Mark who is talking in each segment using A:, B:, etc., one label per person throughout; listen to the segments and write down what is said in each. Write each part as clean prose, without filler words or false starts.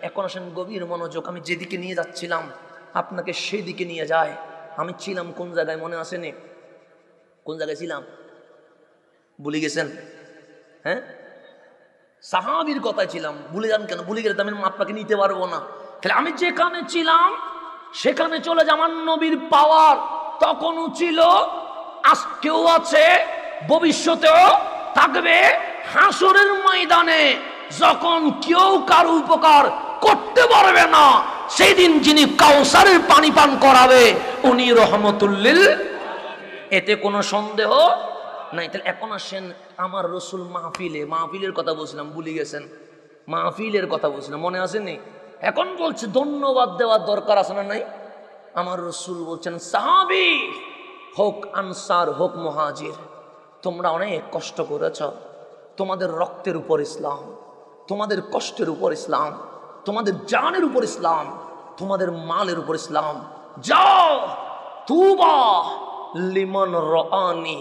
A: এখন আসেন গভীর মনোযোগ। আমি যেদিকে নিয়ে যাচ্ছিলাম আপনাকে সেদিকে নিয়ে যায়। আমি ছিলাম কোন জায়গায় মনে আসেনি? কোন জায়গায় ছিলাম ভুলে গেছেন? হ্যাঁ, সাহাবীর কথায় ছিলাম। ভুলে যান কেন? ভুলে গেলে তো আমি আপনাকে নিতে পারবো না। তাহলে আমি যেখানে ছিলাম সেখানে চলে যে আমার নবীর পাওয়ার তখনও ছিল, আজকেও আছে, ভবিষ্যতেও থাকবে। হাসরের ময়দানে যখন কেউ কারো উপকার করতে পারবে না, সেই দিন যিনি কাউসারের পানি পান করাবে উনি রহমতুল্লিল, এতে কোনো সন্দেহ নাই। তাহলে এখন আসেন আমার রসুল মাহফিলের কথা বলছিলাম, ভুলে গেছেন? মাহফিলের কথা বলছিলাম, মনে আসেনি? এখন বলছে ধন্যবাদ দেওয়ার দরকার আছে না নাই? আমার রসুল বলছেন সাহাবী হোক আনসার হোক মুহাজির, তোমরা অনেক কষ্ট করেছ, তোমাদের রক্তের উপর ইসলাম, তোমাদের কষ্টের উপর ইসলাম, তোমাদের জানের উপর ইসলাম, তোমাদের মালের উপর ইসলাম। যাও, তুবা লিমান রাআনি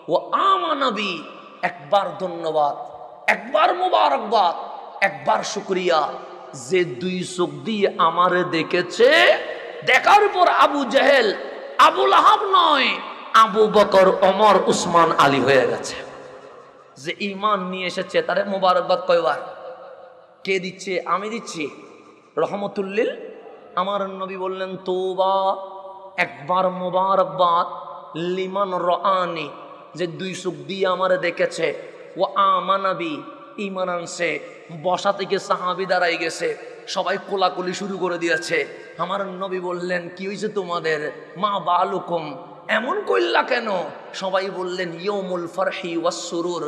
A: ওয়া আমানাবি, একবার ধন্যবাদ, একবার মুবারকবাদ, একবার শুকরিয়া। যে দুই চোখ দিয়ে আমারে দেখেছে, দেখার পর আবু জেহেল আবু লাহাব নয়, আবু বকর ওমর উসমান আলী হয়ে গেছে। যে ঈমান নিয়ে এসেছে তারে মুবারকবাদ কয়বার? কে দিচ্ছে? আমি দিচ্ছি। রহমতুল্লিল। আমার নবী বললেন তওবা, একবার মুবারকবাদ লিমান রাআনি, যে দুই চোখ দিয়ে আমারে দেখেছে, ও আমানাবি, ঈমান আনছে। বসা থেকে সাহাবী দাঁড়াই গেছে, সবাই কোলাকুলি শুরু করে দিয়েছে। আমার নবী বললেন কি হয়েছে তোমাদের? মা বালুকুম, এমন কইল্লা কেন? সবাই বললেন ইয়ৌমুল ফারহি ওয়াস সুরুর,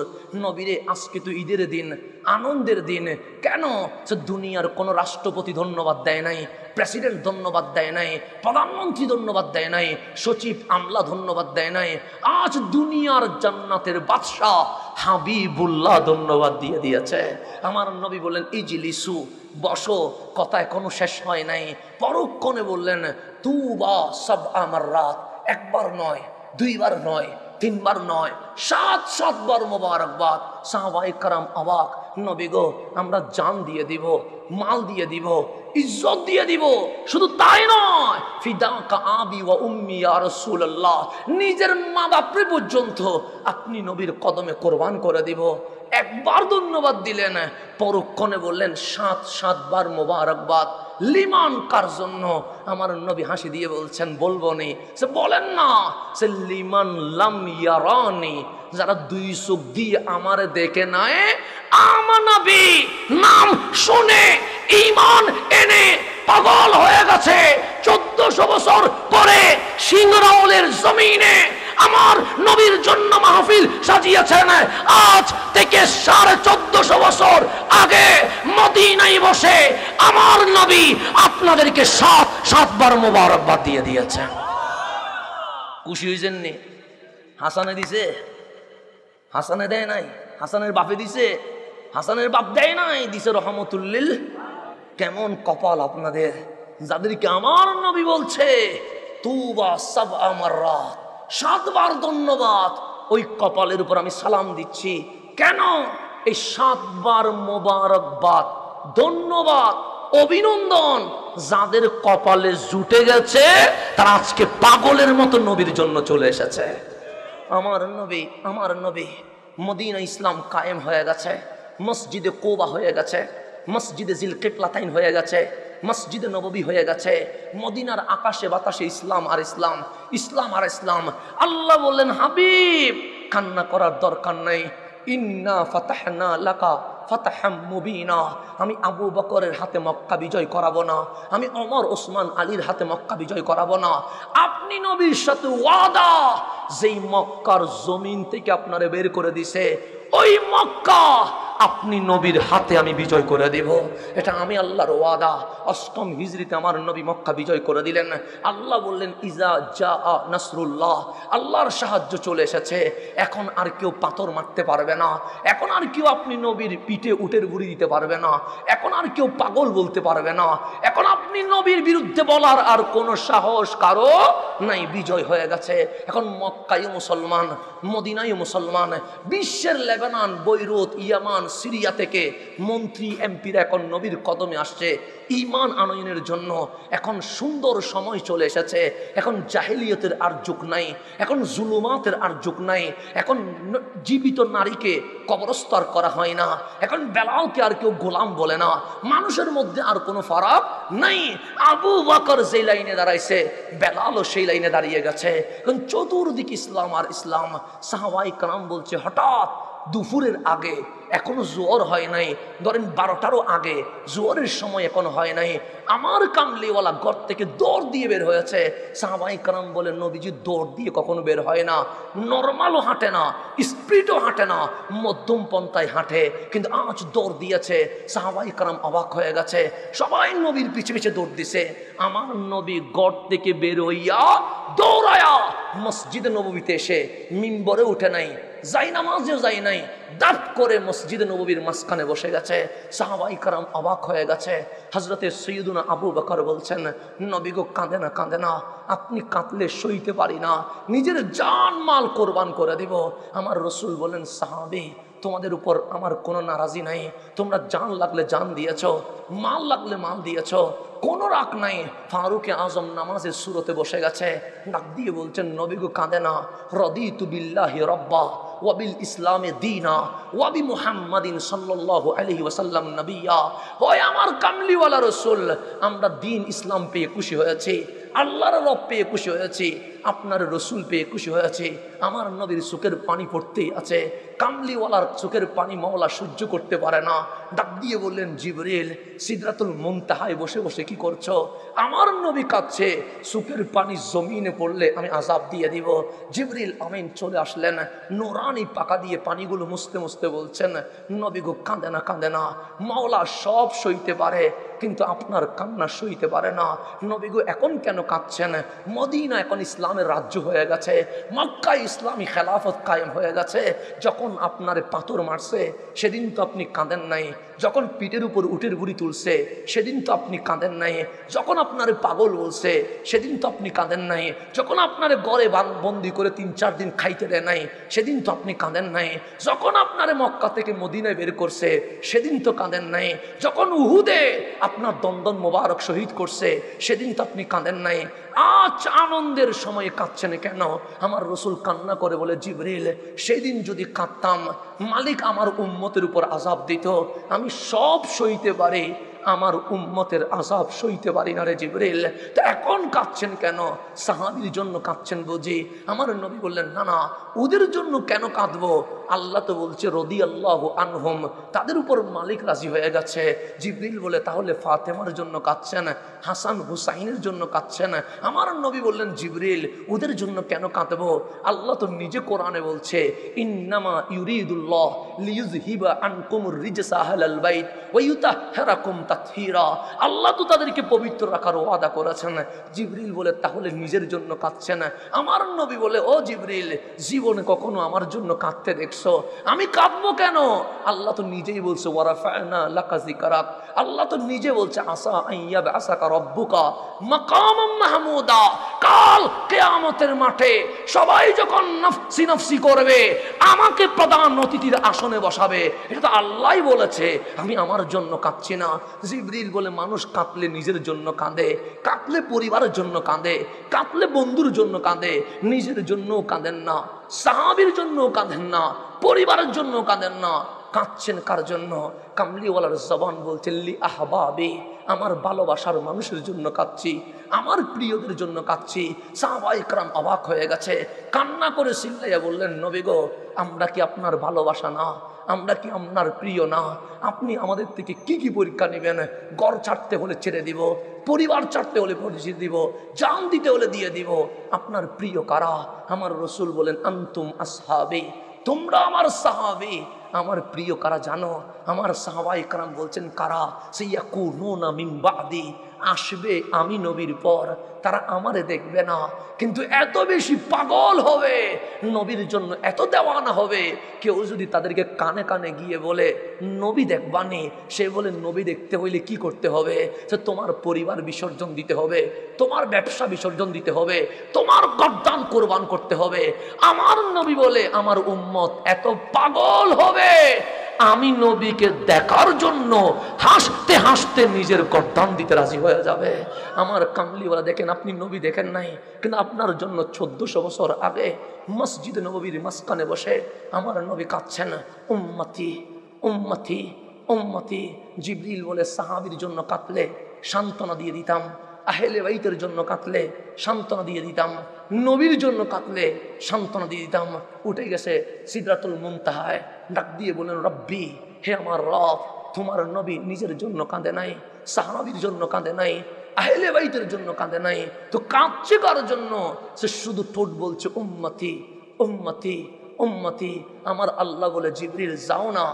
A: নবীরে আজকে তো ঈদের দিন, আনন্দের দিন। কেন? সে দুনিয়ার কোনো রাষ্ট্রপতি ধন্যবাদ দেয় নাই, প্রেসিডেন্ট ধন্যবাদ দেয় নাই, প্রধানমন্ত্রী ধন্যবাদ দেয় নাই, সচিব আমলা ধন্যবাদ দেয় নাই। আজ দুনিয়ার জান্নাতের বাদশাহ হাবিবুল্লাহ ধন্যবাদ দিয়ে দিয়েছে। আমার নবী বললেন ইজলিসু, বসো। কথা এখনো শেষ হয় নাই। পরক্ষণে বললেন তুবা সাবআ মাররাত, একবার নয়, দুইবার নয়, তিনবার নয়, 7 বার মোবারকবাদ। সাহাবায়ে কেরাম অবাক, নবী গো, আমরা জান দিয়ে দিব, মাল দিয়ে দিব, ইজ্জত দিয়ে দিব, শুধু তাই নয়, ফিদাকা আবি ওয়া উম্মি ইয়া রাসূলুল্লাহ, নিজের মা বাপরে পর্যন্ত আপনি নবীর কদমে কোরবান করে দিব। একবার ধন্যবাদ দিলেন, পরক্ষণে বললেন 7 বার মোবারকবাদ। লিমান, কার জন্য? আমার নবী হাসি দিয়ে বলছেন বলবো নি, সে বলেন না, সে লিমান লাম ইয়ারানি, যারা দুই চোখ দিয়ে আমারে দেখে নাই, আমানাবি নাম শুনে ঈমান এনে পাগল হয়ে গেছে। 1400 বছর পরে সিংরাউলের জমিনে আমার নবীর জন্য মাহফিল সাজিয়েছেন। আজ থেকে 1450 বছর আগে মদিনায় বসে আমার নবী আপনাদেরকে 7 বার মোবারকবাদ দিয়ে দিয়েছেন। খুশি হয়েছেন নি? হাসানে দিছে? হাসানে দেয় নাই? হাসানের বাপে দিছে? হাসানের বাপ দেয় নাই, দিছে রহমতুল্লিল। কেমন কপাল আপনাদের, যাদেরকে আমার নবী বলছে তুবা সাবআ মাররাত, 7 বার ধন্যবাদ। ওই কপালের উপর আমি সালাম দিচ্ছি। কেন? এই 7 বার মোবারকবাদ, ধন্যবাদ, অভিনন্দন যাদের কপালে জুটে গেছে, তারা আজকে পাগলের মতো নবীর জন্য চলে এসেছে। আমার নবী মদিনা ইসলাম কায়েম হয়ে গেছে, মসজিদে কোবা হয়ে গেছে, মসজিদে জিল কিবলাতাইন হয়ে গেছে, মসজিদে নববী হয়ে গেছে। মদিনার আকাশে বাতাসে ইসলাম আর ইসলাম, ইসলাম আর ইসলাম। আল্লাহ বললেন হাবিব, কান্না করার দরকার নাই। ইন্না ফাতাহনা লাকা ফাতাহাম মুবিনা, আমি আবু বকরের হাতে মক্কা বিজয় করাবো না, আমি ওমর ওসমান আলীর হাতে মক্কা বিজয় করাবো না। আপনি নবীর সাথে ওয়াদা, যেই মক্কার জমিন থেকে আপনারে বের করে দিছে, ওই মক্কা আপনি নবীর হাতে আমি বিজয় করে দেব। এটা আমি আল্লাহর ওয়াদা। 8ম হিজরিতে আমার নবী মক্কা বিজয় করে দিলেন। আল্লাহ বললেন ইজা জা নাসরুল্লাহ, আল্লাহর সাহায্য চলে এসেছে। এখন আর কেউ পাথর মারতে পারবে না, এখন আর কেউ আপনি নবীর পিঠে উটের বুড়ি দিতে পারবে না, এখন আর কেউ পাগল বলতে পারবে না, এখন আপনি নবীর বিরুদ্ধে বলার আর কোনো সাহস কারো নাই। বিজয় হয়ে গেছে। এখন মক্কায় মুসলমান, মদিনায় মুসলমান, বিশ্বের লেবানন, বৈরুত, ইয়ামান, সিরিয়া থেকে মন্ত্রী এমপিরা এখন নবীর কদমে আসছে ঈমান আনয়নের জন্য। এখন সুন্দর সময় চলে এসেছে। এখন জাহেলিয়তের আর যুগ নাই, এখন জুলুমাতের আর যুগ নাই। এখন জীবিত নারীকে কবরস্থ আর করা হয় না। এখন বেলালকে আর কেউ গোলাম বলে না। মানুষের মধ্যে আর কোনো ফারাক নাই। আবু বকর যেই লাইনে দাঁড়াইছে, বেলালও সেই লাইনে দাঁড়িয়ে গেছে। এখন চতুর্দিক ইসলাম আর ইসলাম। সাহাবায়ে কেরাম বলছে, হঠাৎ দুপুরের আগে, এখনো জোয়ার হয় নাই, ধরেন 12টারও আগে, জোয়ারের সময় এখনো হয় নাই, আমার কামলিওয়ালা ঘর থেকে দৌড় দিয়ে বের হয়েছে। সাহাবায়ে কেরাম বলে, নবীজি দৌড় দিয়ে কখনো বের হয় না, নর্মালও হাঁটে না, স্পিডও হাঁটে না, মধ্যম পন্থায় হাঁটে, কিন্তু আজ দৌড় দিয়েছে। সাহাবায়ে কেরাম অবাক হয়ে গেছে, সবাই নবীর পিছে পিছে দৌড় দিছে। আমার নবী ঘর থেকে বের হইয়া দৌড়ায়া মসজিদে নববীতে এসে মিম্বরে উঠে নাই, যাই নামাজেও যাই নাই, দাপ করে মসজিদে নববীর মাঝখানে বসে গেছে। সাহাবায়ে কেরাম অবাক হয়ে গেছে। হযরতে সৈয়দুনা আবু বকর বলছেন, নবী গো কাঁদে না, কাঁদে না, আপনি কাঁদলে সইতে পারি না, নিজের জান মাল কোরবান করে দিব। আমার রাসূল বলেন, সাহাবী তোমাদের উপর আমার কোনো নারাজি নাই, তোমরা জান লাগলে জান দিয়েছ, মাল লাগলে মাল দিয়েছ, কোনো রাগ নাই। ফারুকে আজম নামাজের সুরতে বসে গেছে, ডাক দিয়ে বলছেন, নবী গো কাঁদে না, রাদিতু বিল্লাহি রাব্বা ওয়া বিল ইসলামে দীনা ওয়া বি মুহাম্মাদিন সাল্লাল্লাহু আলাইহি ওয়াসাল্লাম নবিয়্যা। ওই আমার কামলিওয়ালা রাসূল, আমরা দ্বীন ইসলাম পেয়ে খুশি হয়েছি, আল্লাহর রব পেয়ে খুশি হয়েছি, আপনার রসুল পেয়ে খুশি হয়েছে। আমার নবীর চোখের পানি পড়তেই আছে, কামলিওয়ালার চোখের পানি মাওলা সহ্য করতে পারে না। ডাক দিয়ে বললেন, জিবরিল সিদরাতুল মুনতাহায় বসে বসে কি করছো? আমার নবী কাঁদছে, চোখের পানি জমিনে পড়লে আমি আযাব দিয়ে দিব। জিবরিল আমিন চলে আসলেন, নোরানি পাকা দিয়ে পানিগুলো মুছতে মুছতে বলছেন, নবী গো কাঁদে না, কাঁদে না, মাওলা সব সইতে পারে, কিন্তু আপনার কান্না সইতে পারে না। নবী গো এখন কেন কাঁদছেন? মদিনা এখন ইসলামের রাজ্য হয়ে গেছে, মক্কায় ইসলামী খেলাফত কায়েম হয়ে গেছে। যখন আপনার পাথর মারছে সেদিন তো আপনি কাঁদেন নাই, যখন পিঠের উপর উটের বুড়ি তুলছে সেদিন তো আপনি কাঁদেন নাই, যখন আপনার পাগল বলছে সেদিন তো আপনি কাঁদেন নাই, যখন আপনার গড়ে বন্দি করে 3-4 দিন খাইতে দেয় নাই সেদিন তো আপনি কাঁদেন নাই, যখন আপনার মক্কা থেকে মদিনায় বের করছে সেদিন তো কাঁদেন নাই, যখন উহুদে আপনার দন্দন মোবারক শহীদ করছে সেদিন তো আপনি কাঁদেন নাই। আজ আনন্দের সময় কাঁদছেন কেন? আমার রাসূল কান্না করে বলে, জিবরিল সেদিন যদি কাঁদতাম মালিক আমার উম্মতের উপর আযাব দিত, আমি সব সইতে পারি, আমার উম্মতের আযাব সইতে পারি না রে জিবরিল। তো এখন কাঁদছেন কেন? সাহাবীর জন্য কাঁদছেন বুঝি? আমার নবী বললেন, না না, ওদের জন্য কেন কাঁদবো? আল্লাহ তো বলছে রাদিয়াল্লাহু আনহুম, তাদের উপর মালিক রাজি হয়ে গেছে। জিবরিল বলে, তাহলে ফাতেমার জন্য কাঁদছেন, হাসান হুসাইনের জন্য কাঁদছেন? আমার নবী বললেন, জিবরিল ওদের জন্য কেন কাঁদবো? আল্লাহ তো নিজে কোরআনে বলছে, ইন্নামা ইউরিদুল্লাহ লিইয়ুযহিবা আনকুমুর রিজসা আহলাল বাইত ওয়া ইউতাহহিরাকুম তাতহীরা। আল্লাহ তো তাদেরকে পবিত্র রাখার ওয়াদা করেছেন। জিবরিল বলে, তাহলে নিজের জন্য কাঁদছেন? আমার নবী বলে, ও জিবরিল জীবনে কখনো আমার জন্য কাঁদতে দেখছো? আমি কাঁদবো কেন? আল্লাহ তো নিজেই বলছে, ওয়ারাফা'না লাকা যিকরাক। আল্লাহ তো নিজে বলছে, আসা আইয়াব আসাকা রব্বুকা মাকামাম মাহমুদা। কাল কিয়ামতের মাঠে সবাই যখন নফসি নফসি করবে, আমাকে প্রধান অতিথির আসনে বসাবে। এটা তো আল্লাহই বলেছে, আমি আমার জন্য কাঁদছি না। জিবরিল বলে, মানুষ কাঁদলে নিজের জন্য কাঁদে, কাঁদলে পরিবারের জন্য কাঁদে, কাঁদলে বন্ধুর জন্য কাঁদে, নিজের জন্যও কাঁদেন না, সাহাবীর জন্যও কাঁদেন না, পরিবারের জন্য কাঁদেন না। কাঁদছেন কার জন্য? কামলিওয়ালার জবান বলছে, লি আহবাবি, আমার ভালোবাসার মানুষের জন্য কাঁদছি, আমার প্রিয়দের জন্য কাঁদছি। সাহাবায়ে কেরাম অবাক হয়ে গেছে, কান্না করে চিল্লাইয়া বললেন, নবী গো আমরা কি আপনার ভালোবাসা না? আমরা কি আপনার প্রিয় না? আপনি আমাদের থেকে কি কি পরীক্ষা নেবেন? ঘর ছাড়তে হলে ছেড়ে দিব, পরিবার ছাড়তে হলে পরিচয় দিব, জান দিতে হলে দিয়ে দিব। আপনার প্রিয় কারা? আমার রাসূল বলেন, আনতুম আসহাবি, তোমরা আমার সাহাবী। আমার প্রিয় কারা জানো? আমার সাহাবায়ে কেরাম বলছেন, কারা? সাইয়াকুনুনা মিন বাদি, আসবে আমি নবীর পর, তারা আমারে দেখবে না, কিন্তু এত বেশি পাগল হবে, নবীর জন্য এত দেওয়ানা হবে, কেউ যদি তাদেরকে কানে কানে গিয়ে বলে নবী দেখবানি, সে বলে নবী দেখতে হইলে কি করতে হবে? সে তোমার পরিবার বিসর্জন দিতে হবে, তোমার ব্যবসা বিসর্জন দিতে হবে, তোমার গর্দান কোরবান করতে হবে। আমার নবী বলে, আমার উম্মত এত পাগল হবে, আমি নবীকে দেখার জন্য হাসতে হাসতে নিজের গর্দান দিতে রাজি হয়ে যাবে। আমার কামলিওয়ালা দেখেন, আপনি নবী দেখেন নাই, কিন্তু আপনার জন্য 1400 বছর আগে মসজিদ নববীর মাঝখানে বসে আমার নবী কাঁদছেন, উম্মতি উম্মতি উম্মতি। জিবরিল বলে সাহাবীর জন্য কাঁদলে সান্ত্বনা দিয়ে দিতাম, আহলে বাইতের জন্য কাঁদলে সান্ত্বনা দিয়ে দিতাম, নবীর জন্য কাঁদলে সান্ত্বনা দিয়ে দিতাম। উঠে গেছে সিদরাতুল মুনতাহায়, ডাক দিয়ে বলেন, রব্বি, হে আমার রব, তোমার নবী নিজের জন্য কাঁদে নাই, সাহাবীর জন্য কাঁদে নাই, আহলে বাইতের জন্য কাঁদে নাই, তো কাঁদছে কার জন্য? সে শুধু ঠোঁট বলছে উম্মতি উম্মতি উম্মতি। আমার আল্লাহ বলে, জিবরিল যাও না,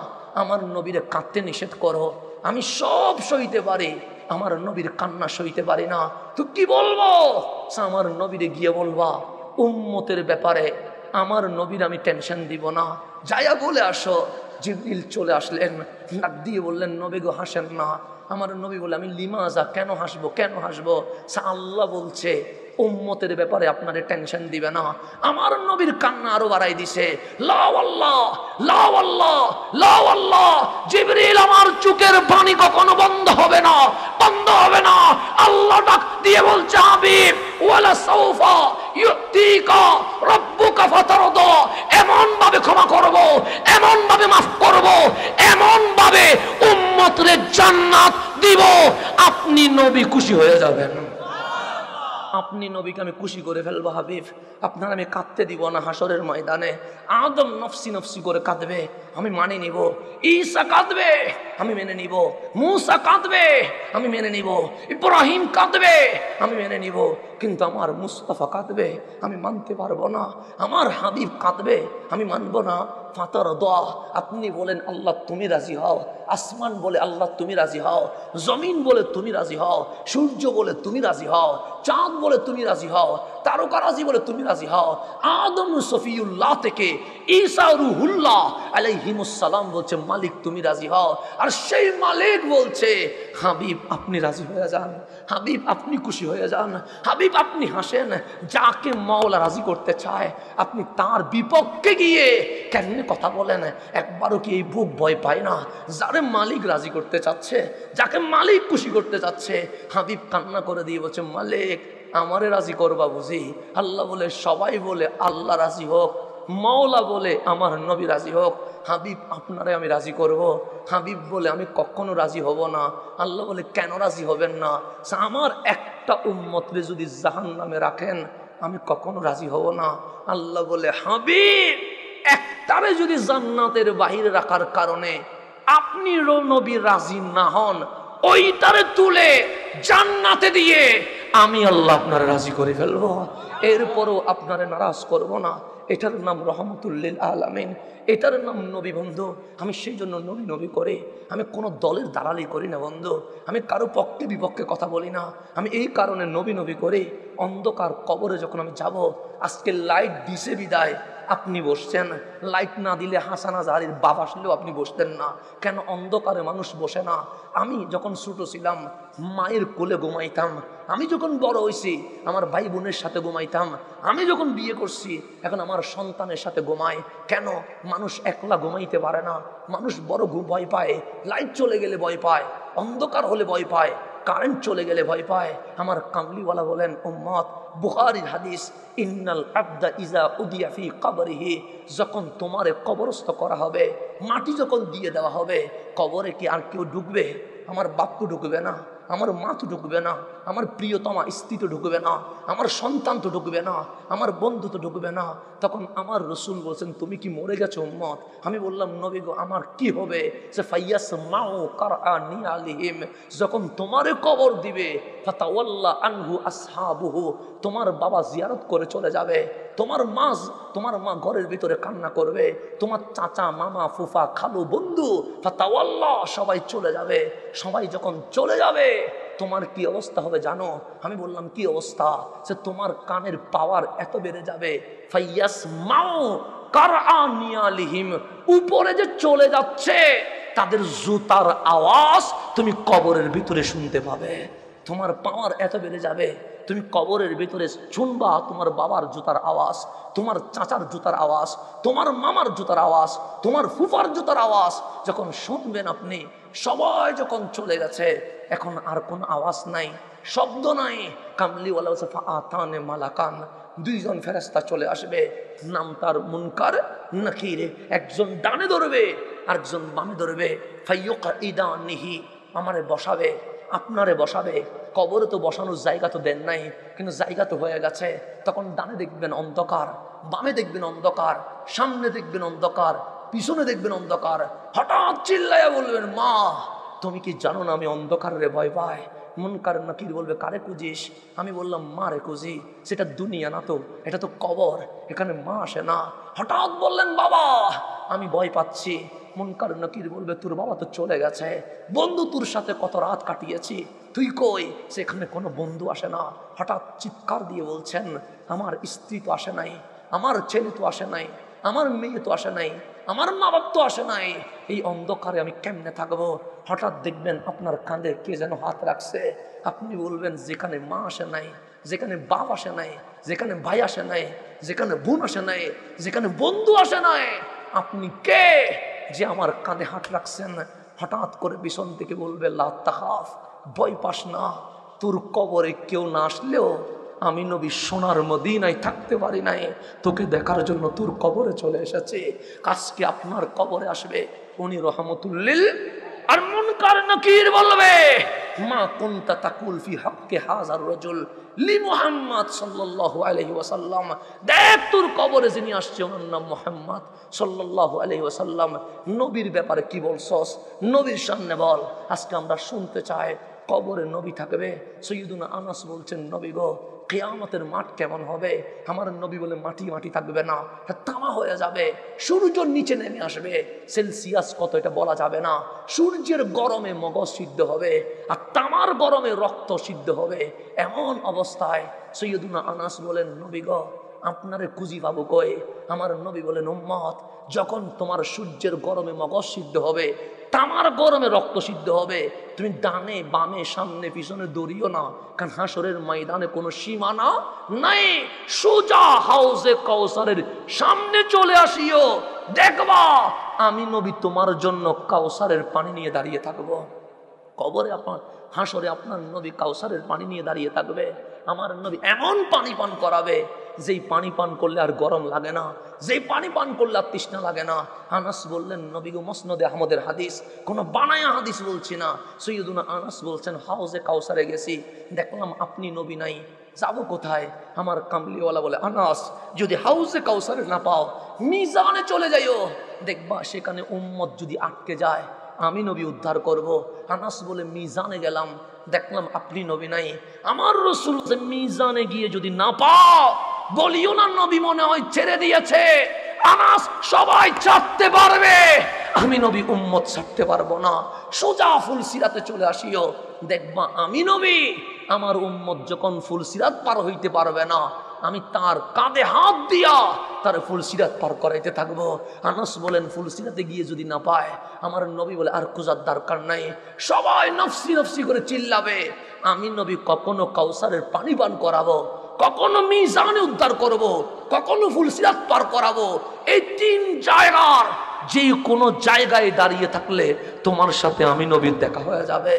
A: আমার নবীরে কাঁদতে নিষেধ করো, আমি সব সইতে পারি, আমার নবীর কান্না সইতে পারি না। তো কি বলবো? আমার নবীরে গিয়ে বলবা উম্মতের ব্যাপারে আমার নবীর আমি টেনশন দিব না, যাইয়া বলে আসো। জিবরিল চলে আসলেন, ডাক দিয়ে বললেন, নবী গো হাসেন না। আমার নবী বলে, আমি লিমাজা, কেন হাসবো কেন হাসবো? আল্লাহ বলছে উম্মতের ব্যাপারে আপনারে টেনশন দিবে না। আমার নবীর কান্না আরো বাড়াই দিছে, লা আল্লাহ লা আল্লাহ লা আল্লাহ। জিবরিল, আমার চোখের পানি কখনো বন্ধ হবে না, বন্ধ হবে না। আল্লাহ ডাক দিয়ে বলছে, হাবিব, ওয়ালা সাউফা ইউতিকা রাব্বুকা ফাতারদা। এমন ভাবে ক্ষমা করব, এমন ভাবে মাফ করব, এমন ভাবে উম্মতরে জান্নাত দিব, আপনি নবী খুশি হয়ে যাবেন। আপনি নবীকে আমি খুশি করে ফেলবো হাবিব, আপনার আমি কাঁদতে দিব না। হাসরের ময়দানে আদম নফসি নফসি করে কাঁদবে, আমি মানে নিব। ঈসা কাঁদবে, আমি মেনে নিব। মুসা কাঁদবে, আমি মেনে নিব। ইব্রাহিম কাঁদবে, আমি মেনে নিব। কিন্তু আমার মুস্তাফা কাঁদবে, আমি মানতে পারবো না। আমার হাবিব কাঁদবে, আমি মানবো না। ফাতার দোয়া, আপনি বলেন আল্লাহ তুমি রাজি হও, আসমান বলে আল্লাহ তুমি রাজি হও, জমিন বলে তুমি রাজি হও, সূর্য বলে তুমি রাজি হও, চাঁদ বলে তুমি রাজি হও, তারকা রাজি বলে তুমি রাজি হও। আদম সফিউল্লাহ থেকে ঈসা রুহুল্লাহ আলাইহিমুস সালাম বলছে, মালিক তুমি রাজি হও। আর সেই মালিক বলছে, হাবিব আপনি রাজি হয়ে যান, হাবিব আপনি খুশি হয়ে যান, হাবিব আপনি হাসেন। যাকে মাওলা রাজি করতে চায় আপনি তার বিপক্ষে গিয়ে কেমনে কথা বলেন? একবারও কি এই বুক ভয় পায় না? যারে মালিক রাজি করতে চাচ্ছে, যাকে মালিক খুশি করতে চাচ্ছে, হাবিব কান্না করে দিয়ে বলছে, মালিক আমারে রাজি করবা বুঝি? আল্লাহ বলে, সবাই বলে আল্লাহ রাজি হোক, মাওলা বলে আমার নবী রাজি হোক, হাবিব আপনারে আমি রাজি করব। হাবিব বলে, আমি কখনো রাজি হব না। আল্লাহ বলে, কেন রাজি হবেন না? আমার একটা উম্মতরে যদি জাহান্নামে রাখেন আমি কখনো রাজি হব না। আল্লাহ বলে, হাবিব একটারে যদি জান্নাতের বাহিরে রাখার কারণে আপনি নবী রাজি না হন, ওইটারে তুলে জান্নাতে দিয়ে আমি আল্লাহ আপনারে রাজি করে ফেলবো, এরপরও আপনারে নারাজ করব না। এটার নাম রহমতুল্লিল আলামিন, এটার নাম নবী বন্ধু। আমি সেই জন্য নবী নবী করে, আমি কোনো দলের দালালি করি না বন্ধু, আমি কারো পক্ষে বিপক্ষে কথা বলি না। আমি এই কারণে নবী নবী করে অন্ধকার কবরে যখন আমি যাব, আজকে লাইট দিছে বিদায় আপনি বসছেন, লাইট না দিলে হাসান আজহারীর বাপ আসলেও আপনি বসতেন না। কেন অন্ধকারে মানুষ বসে না? আমি যখন ছোট ছিলাম মায়ের কোলে ঘুমাইতাম, আমি যখন বড় হয়েছি আমার ভাই বোনের সাথে ঘুমাইতাম, আমি যখন বিয়ে করছি এখন আমার সন্তানের সাথে ঘুমাই। কেন? মানুষ একলা ঘুমাইতে পারে না, মানুষ বড় ভয় পায়, লাইট চলে গেলে ভয় পায়, অন্ধকার হলে ভয় পায়, কারেন্ট চলে গেলে ভয় পায়। আমার কামলিওয়ালা বলেন, উম্মত, বুখারীর হাদিস, ইন্নাল আবদা ইজা উদিয়া ফি কবরিহি, যখন তোমারে কবরস্থ করা হবে, মাটি যখন দিয়ে দেওয়া হবে, কবরে কি আর কেউ ঢুকবে? আমার বাপ তো ঢুকবে না, আমার মা তো ঢুকবে না, আমার প্রিয়তমা স্ত্রী তো ঢুকবে না, আমার সন্তান তো ঢুকবে না, আমার বন্ধু তো ঢুকবে না। তখন আমার রসুল বলছেন, তুমি কি মরে গেছো উম্মত? আমি বললাম, নবী গো আমার কি হবে? সে ফাইয়াস মাও কারআনি আলিহিম, যখন তোমারে কবর দিবে, ফাতাওয়াল্লা আনহু আসহাবুহু, তোমার বাবা জিয়ারত করে চলে যাবে, তোমার মা ঘরের ভিতরে কান্না করবে, তোমার চাচা মামা ফুফা খালু বন্ধু ফাতাওয়াল্লাহ সবাই চলে যাবে। সবাই যখন চলে যাবে তোমার কি অবস্থা হবে জানো? আমি বললাম, কি অবস্থা? সে তোমার কানের পাওয়ার এত বেড়ে যাবে, ফাইয়াস মাও কারআনি আলিহিম, উপরে যে চলে যাচ্ছে তাদের জুতার আওয়াজ তুমি কবরের ভিতরে শুনতে পাবে। তোমার পাওয়ার এত বেড়ে যাবে, তুমি কবরের ভিতরে শুনবা তোমার বাবার জুতার আওয়াজ, তোমার চাচার জুতার আওয়াজ, তোমার মামার জুতার আওয়াজ, তোমার ফুফার জুতার আওয়াজ যখন শুনবেন আপনি, সবাই যখন চলে গেছে, এখন আর কোনো আওয়াজ নাই, শব্দ নাই। কামলিওয়ালা আতানে মালাকান, দুইজন ফেরেশতা চলে আসবে, নাম তার মুনকার নাকির। একজন ডানে ধরবে, আরেকজন বামে ধরবে। ফাইয়ুকাইদানিহি, আমারে বসাবে, আপনারে বসাবে। কবরে তো বসানোর জায়গা তো দেন নাই, কিন্তু জায়গা তো হয়ে গেছে। তখন ডানে দেখবেন অন্ধকার, বামে দেখবেন অন্ধকার, সামনে দেখবেন অন্ধকার, পিছনে দেখবেন অন্ধকার। হঠাৎ চিল্লাইয়া বলবেন, মা তুমি কি জানো না আমি অন্ধকারে ভয় পাই? মুনকার নাকির বলবে, কারে খুঁজিস? আমি বললাম, মা রে খুঁজি। সেটা দুনিয়া না তো, এটা তো কবর, এখানে মা আসে না। হঠাৎ বললেন, বাবা আমি ভয় পাচ্ছি। মুনকার নাকির বলবে, তোর বাবা তো চলে গেছে, বন্ধু তোর সাথে কত রাত কাটিয়েছি, তুই কই? সেখানে কোনো বন্ধু আসে না। হঠাৎ চিৎকার দিয়ে বলছেন, আমার স্ত্রী তো আসে নাই, আমার ছেলে তো আসে নাই, আমার মেয়ে তো আসে নাই, আমার মা বাপ তো আসে নাই, এই অন্ধকারে আমি কেমনে থাকবো? হঠাৎ দেখবেন আপনার কাঁধে কে যেন হাত রাখছে। আপনি বলবেন, যেখানে মা আসে নাই, যেখানে বাপ আসে নাই, যেখানে ভাই আসে নাই, যেখানে বোন আসে নাই, যেখানে বন্ধু আসে নাই, আপনি কে যে আমার কাঁধে হাত রাখছেন? হঠাৎ করে পিছন থেকে বলবে, লা তাখাফ, ভয় পাস না, তোর কবরে কেউ না আসলেও আমি নবী সোনার মদিনায় থাকতে পারি নাই, তোকে দেখার জন্য তোর কবরে চলে এসেছে। আজকে আপনার কবরে আসবে উনি রহমতুল্লিল। আর মুনকার নাকির বলবে, মা কুনতা তাকুল ফি হাক্কি হাযার রাজুল লি মুহাম্মদ সাল্লাল্লাহু আলাইহি ওয়াসাল্লাম। দেখ তোর কবরে যিনি আসছে ওনার নাম মুহাম্মদ সাল্লাল্লাহু আলাইহি ওয়াসাল্লাম। নবীর ব্যাপারে কি বলছস? নবীর সামনে বল। আজকে আমরা শুনতে চাই কবরে নবী থাকবে। সৈয়দুনা আনাস বলছেন, নবী গো কিয়ামতের মাঠ কেমন হবে? আমার নবী বলে, মাটি মাটি থাকবে না, তামা হয়ে যাবে, সূর্য নিচে নেমে আসবে, সেলসিয়াস কত এটা বলা যাবে না। সূর্যের গরমে মগজ সিদ্ধ হবে, আর তামার গরমে রক্ত সিদ্ধ হবে। এমন অবস্থায় সৈয়দুনা আনাস বলেন, নবী গো আপনারে খুঁজি পাবো কই? আমার নবী বলেন, উম্মত যখন তোমার সূর্যের গরমে মগজ সিদ্ধ হবে, তামার গরমে রক্ত সিদ্ধ হবে, তুমি ডানে বামে সামনে পিছনে দৌড়িও না, কারণ হাসরের ময়দানে কোনো সীমানা নাই। সোজা হাউজে কাউসারের সামনে চলে আসিও, দেখবা আমি নবী তোমার জন্য কাউসারের পানি নিয়ে দাঁড়িয়ে থাকবো। কবরে আপনার, হাসরে আপনার নবী কাউসারের পানি নিয়ে দাঁড়িয়ে থাকবে। আমার নবী এমন পানি পান করাবে, যেই পানি পান করলে আর গরম লাগে না, যেই পানি পান করলে আর তৃষ্ণা লাগে না। আনাস বললেন, নবী গো মুসনদে আহমদের হাদিস, কোনো বানায়া হাদিস বলছি না। সৈয়দুনা আনাস বলছেন, হাউজে কাউসারে গেছি, দেখলাম আপনি নবী নাই, যাবো কোথায়? আমার কামলিওয়ালা বলে, আনাস যদি হাউজে কাউসারে না পাও, মিজানে চলে যাইও, দেখবা সেখানে উম্মত যদি আটকে যায়, আমি নবী উদ্ধার করব। আনাস বলে, মিজানে গেলাম, দেখলাম আপনি নবী নাই। আমার রাসূল মিজানে গিয়ে যদি না পাও, বলিও না নবী মনে হয় ছেড়ে দিয়েছে। আনাস সবাই ছাড়তে পারবে, আমি নবী উম্মত ছাড়তে পারবো না। সোজা ফুলসিরাতে চলে আসিও, দেখবা আমি নবী, আমার উম্মত যখন ফুলসিরাত পার হইতে পারবে না, আমি তার কাঁধে হাত দিয়া তার ফুলসিরাত পার করাইতে থাকবো। আনাস বলেন, ফুলসিরাতে গিয়ে যদি না পায়, আমার নবী বলে, আর খোঁজার দরকার নাই। সবাই নফসি নফসি করে চিল্লাবে, আমি নবী কখনো কাউসারের পানি পান করাবো, কখনো মিজানে উদ্ধার করব, কখনো ফুলসিরাত পার করাবো। এই তিন জায়গার যে কোনো জায়গায় দাঁড়িয়ে থাকলে তোমার সাথে আমি নবীর দেখা হয়ে যাবে।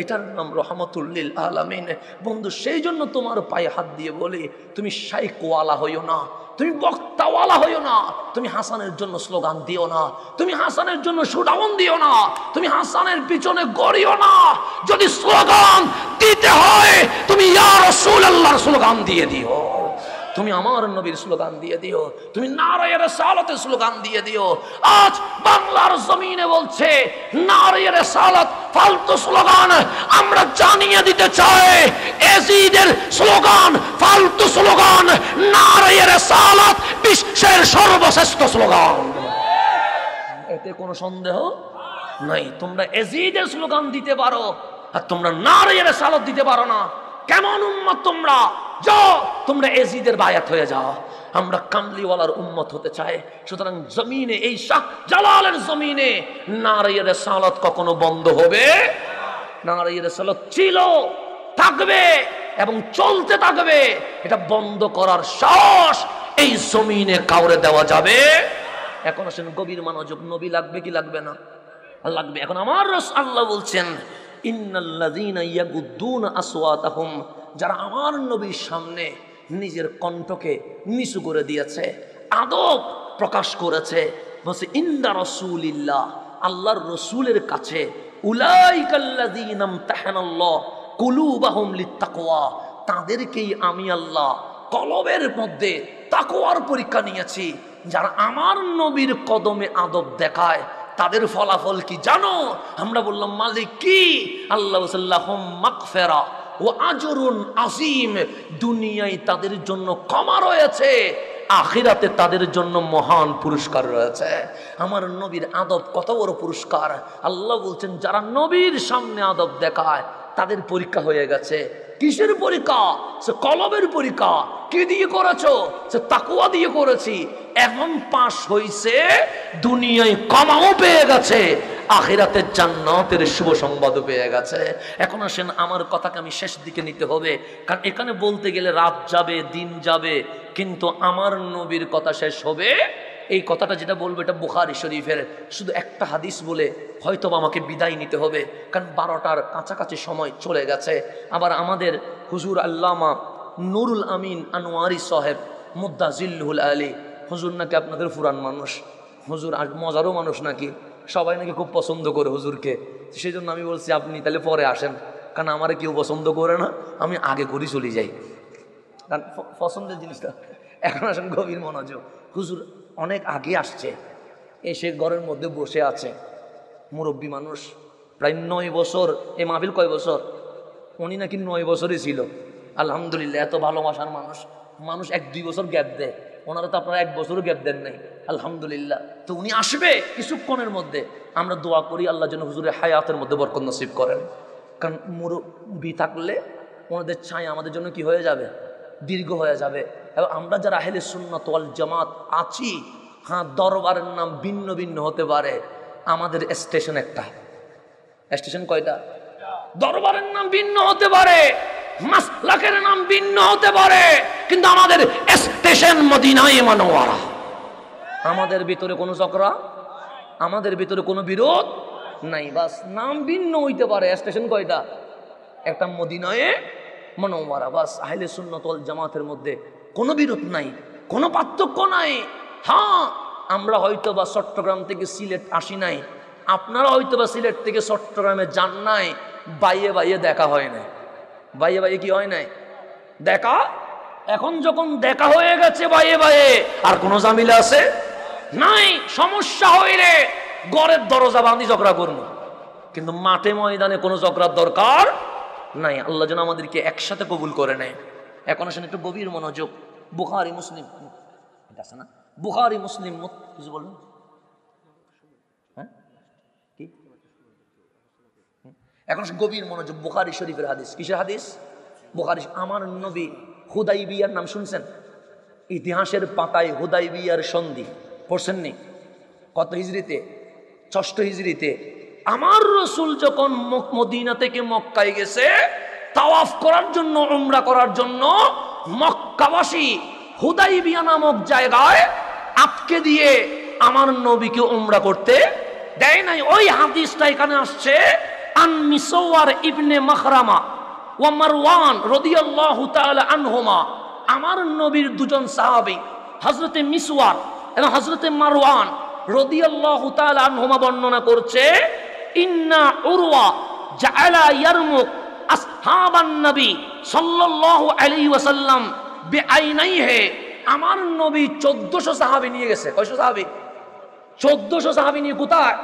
A: এটার নাম রহমতুল্লিল আলামিন। বন্ধু, সেই জন্য তোমার পায়ে হাত দিয়ে বলি, তুমি শাইকওয়ালা হইও না, তুমি বক্তাওয়ালা হইও না, তুমি হাসানের জন্য স্লোগান দিও না, তুমি হাসানের জন্য সুডাউন দিও না, তুমি হাসানের পিছনে গড়িও না। যদি স্লোগান দিতে হয়, তুমি ইয়া রাসূলুল্লাহর স্লোগান দিয়ে দিও, তুমি আমার নবীর স্লোগান দিয়ে দিও, তুমি নারায়ে রিসালাতের স্লোগান দিয়ে দিও। আজ বাংলার জমিনে বলছে নারায়ে রিসালাত ফালতু স্লোগান। আমরা জানিয়ে দিতে চাই, এজিদের স্লোগান ফালতু স্লোগান, নারায়ে রিসালাত বিশ্বের সর্বশ্রেষ্ঠ স্লোগান, এতে কোনো সন্দেহ নাই। তোমরা এজিদের স্লোগান দিতে পারো, আর তোমরা নারায়ে রিসালাত দিতে পারো না। কেমন উম্মত তোমরা? যাও তোমরা এজিদের বায়াত হয়ে যাও। আমরা কামলিওয়ালার উম্মত হতে চাই। সুতরাং জমিনে, এই শাহ জালালের জমিনে নারায়ে রিসালাত কখনো বন্ধ হবে? নারায়ে রিসালাত ছিল, থাকবে, এবং চলতে থাকবে। এটা বন্ধ করার সাহস এই জমিনে কাউরে দেওয়া যাবে। এখন আসেন গভীর মনোযোগ, নবী লাগবে কি লাগবে না? লাগবে। এখন আমার আল্লাহ বলছেন ইন্নাল্লাযীনা ইয়াগুদ্দুনা আসওয়াতাহুম, যারা আমার নবীর সামনে নিজের কণ্ঠকে নিচু করে দিয়েছে, আদব প্রকাশ করেছে, বলছে ইনদা রাসূলিল্লাহ, আল্লাহর রসুলের কাছে, উলাইকাল্লাযীনা ইমতাহানাল্লাহ কুলুবাহুম লিত্তাকওয়া, তাদেরকেই আমি আল্লাহ কলবের মধ্যে তাকওয়ার পরীক্ষা নিয়েছি। যারা আমার নবীর কদমে আদব দেখায় তাদের ফলাফল কি জানো? আমরা বললাম মালিক কি? আল্লাহ সাল্লাহুম মাগফিরা ও আজরুন আযীম, দুনিয়ায় তাদের জন্য ক্ষমা রয়েছে, আখিরাতে তাদের জন্য মহান পুরস্কার রয়েছে। আমার নবীর আদব কত বড় পুরস্কার! আল্লাহ বলছেন যারা নবীর সামনে আদব দেখায় তাদের পরীক্ষা হয়ে গেছে। কিসের পরীক্ষা? সে কলবের পরীক্ষা। কি দিয়ে করেছো? সে তাকওয়া দিয়ে করেছি। এখন পাশ হইছে, দুনিয়ায় ক্ষমাও পেয়ে গেছে, আখিরাতে জান্নাতের শুভ সংবাদও পেয়ে গেছে। এখন আসেন আমার কথাকে আমি শেষ দিকে নিতে হবে, কারণ এখানে বলতে গেলে রাত যাবে, দিন যাবে, কিন্তু আমার নবীর কথা শেষ হবে। এই কথাটা যেটা বলবো এটা বুখারী শরীফের, শুধু একটা হাদিস বলে হয়তো আমাকে বিদায় নিতে হবে, কারণ 12টার কাছাকাছি সময় চলে গেছে। আবার আমাদের হুজুর আল্লামা নুরুল আমিন আনোয়ারি সাহেব মুদ্দাজিল্লুল আলী, হুজুর নাকি আপনাদের পুরান মানুষ, হুজুর মজারও মানুষ নাকি, সবাই নাকি খুব পছন্দ করে হুজুরকে। সেই জন্য আমি বলছি আপনি তাহলে পরে আসেন, কারণ আমারে কেউ পছন্দ করে না, আমি আগে করে চলে যাই, কারণ পছন্দের জিনিসটা। এখন আসেন গভীর মনোযোগ। হুজুর অনেক আগে আসছে, এসে ঘরের মধ্যে বসে আছে, মুরব্বী মানুষ, প্রায় 9 বছর। এই মাহফিল কয় বছর? উনি নাকি 9 বছরই ছিল। আলহামদুলিল্লাহ, এত ভালোবাসার মানুষ। মানুষ 1-2 বছর গ্যাপ দেয়, ওনারা তো আপনারা 1 বছরও গ্যাপ দেন নাই, আলহামদুলিল্লাহ। তো উনি আসবে কিছুক্ষণের মধ্যে, আমরা দোয়া করি আল্লাহ যেন হুজুরের হায়াতের মধ্যে বরকত নসিব করেন, কারণ মুরব্বী থাকলে ওনাদের ছায়া আমাদের জন্য কি হয়ে যাবে? দীর্ঘ হয়ে যাবে। এবং আমরা যারা আহলে সুন্নাত ওয়াল জামাত আছি, হ্যাঁ, দরবারের নাম ভিন্ন ভিন্ন হতে পারে, আমাদের স্টেশন একটা। স্টেশন কয়টা? দরবারের নাম ভিন্ন হতে পারে, মাসলাকের নাম ভিন্ন হতে পারে, কিন্তু আমাদের স্টেশন মদিনায়ে মুনাওয়ারা। আমাদের ভিতরে কোনো চক্রা, আমাদের ভিতরে কোনো বিরোধ নাই, বাস নাম ভিন্ন হইতে পারে, স্টেশন কয়টা? একটা, মদিনায়ে মুনাওয়ারা, বাস। আহলে সুন্নাত ওয়াল জামাতের মধ্যে কোনো বিরোধ নাই, কোনো পার্থক্য নাই। হ্যাঁ, আমরা হয়তো বা চট্টগ্রাম থেকে সিলেট আসি নাই, আপনারা হয়তো বা সিলেট থেকে চট্টগ্রামে যান নাই, বাইয়ে বাইয়ে দেখা হয় নাই। বাইয়ে বাইয়ে কি হয় নাই? দেখা। এখন যখন দেখা হয়ে গেছে বাইয়ে বাইয়ে, আর কোনো জামিলা আছে নাই? সমস্যা হইলে ঘরের দরজা বাঁধি ঝগড়া করবো, কিন্তু মাঠে ময়দানে কোনো ঝগড়ার দরকার নাই। আল্লাহ যেন আমাদেরকে একসাথে কবুল করে নেয়। এখন আসেন একটু গভীর মনোযোগ। বুখারী মুসলিম এটা আছে না? বুখারী মুসলিম কিছু বলবেন? হ্যাঁ, কি? এখন গভীর মনোযোগ। বুখারী শরীফের হাদিস। কিসের হাদিস? বুখারী। আমার নবী হুদাইবিয়ার নাম শুনছেন? ইতিহাসের পাতায় হুদাইবিয়ার সন্ধি পড়ছেননি? কত হিজরিতে? 6 হিজরিতে। আমার রসুল যখন মদিনা থেকে মক্কায় গেছে তাওয়াফ করার জন্য, উমরা করার জন্য, মক্কাবাসী হুদাইবিয়া নামক জায়গায় আটকে দিয়ে আমার নবীকে উমরা করতে দেয় নাই। ওই হাদিসটা এখানে আসছে, আন মিসওয়ার ইবনে মাখরামা ওয়া মারওয়ান রাদিয়াল্লাহু তাআলা আনহুমা। আমার নবীর দুজন সাহাবী হযরতে মিসওয়ার এবং হযরতে মারওয়ান রাদিয়াল্লাহু তাআলা আনহুমা বর্ণনা করছে, ইন্না উরওয়া জাআলা ইয়ারমুক আসহাবান নবী সাল্লাল্লাহু আলাইহি ওয়াসাল্লাম বিআইনাইহি। আমার নবী 1400 সাহাবী নিয়ে গেছে। কয়শো সাহাবী? 1400 সাহাবী নিয়ে কোথায়?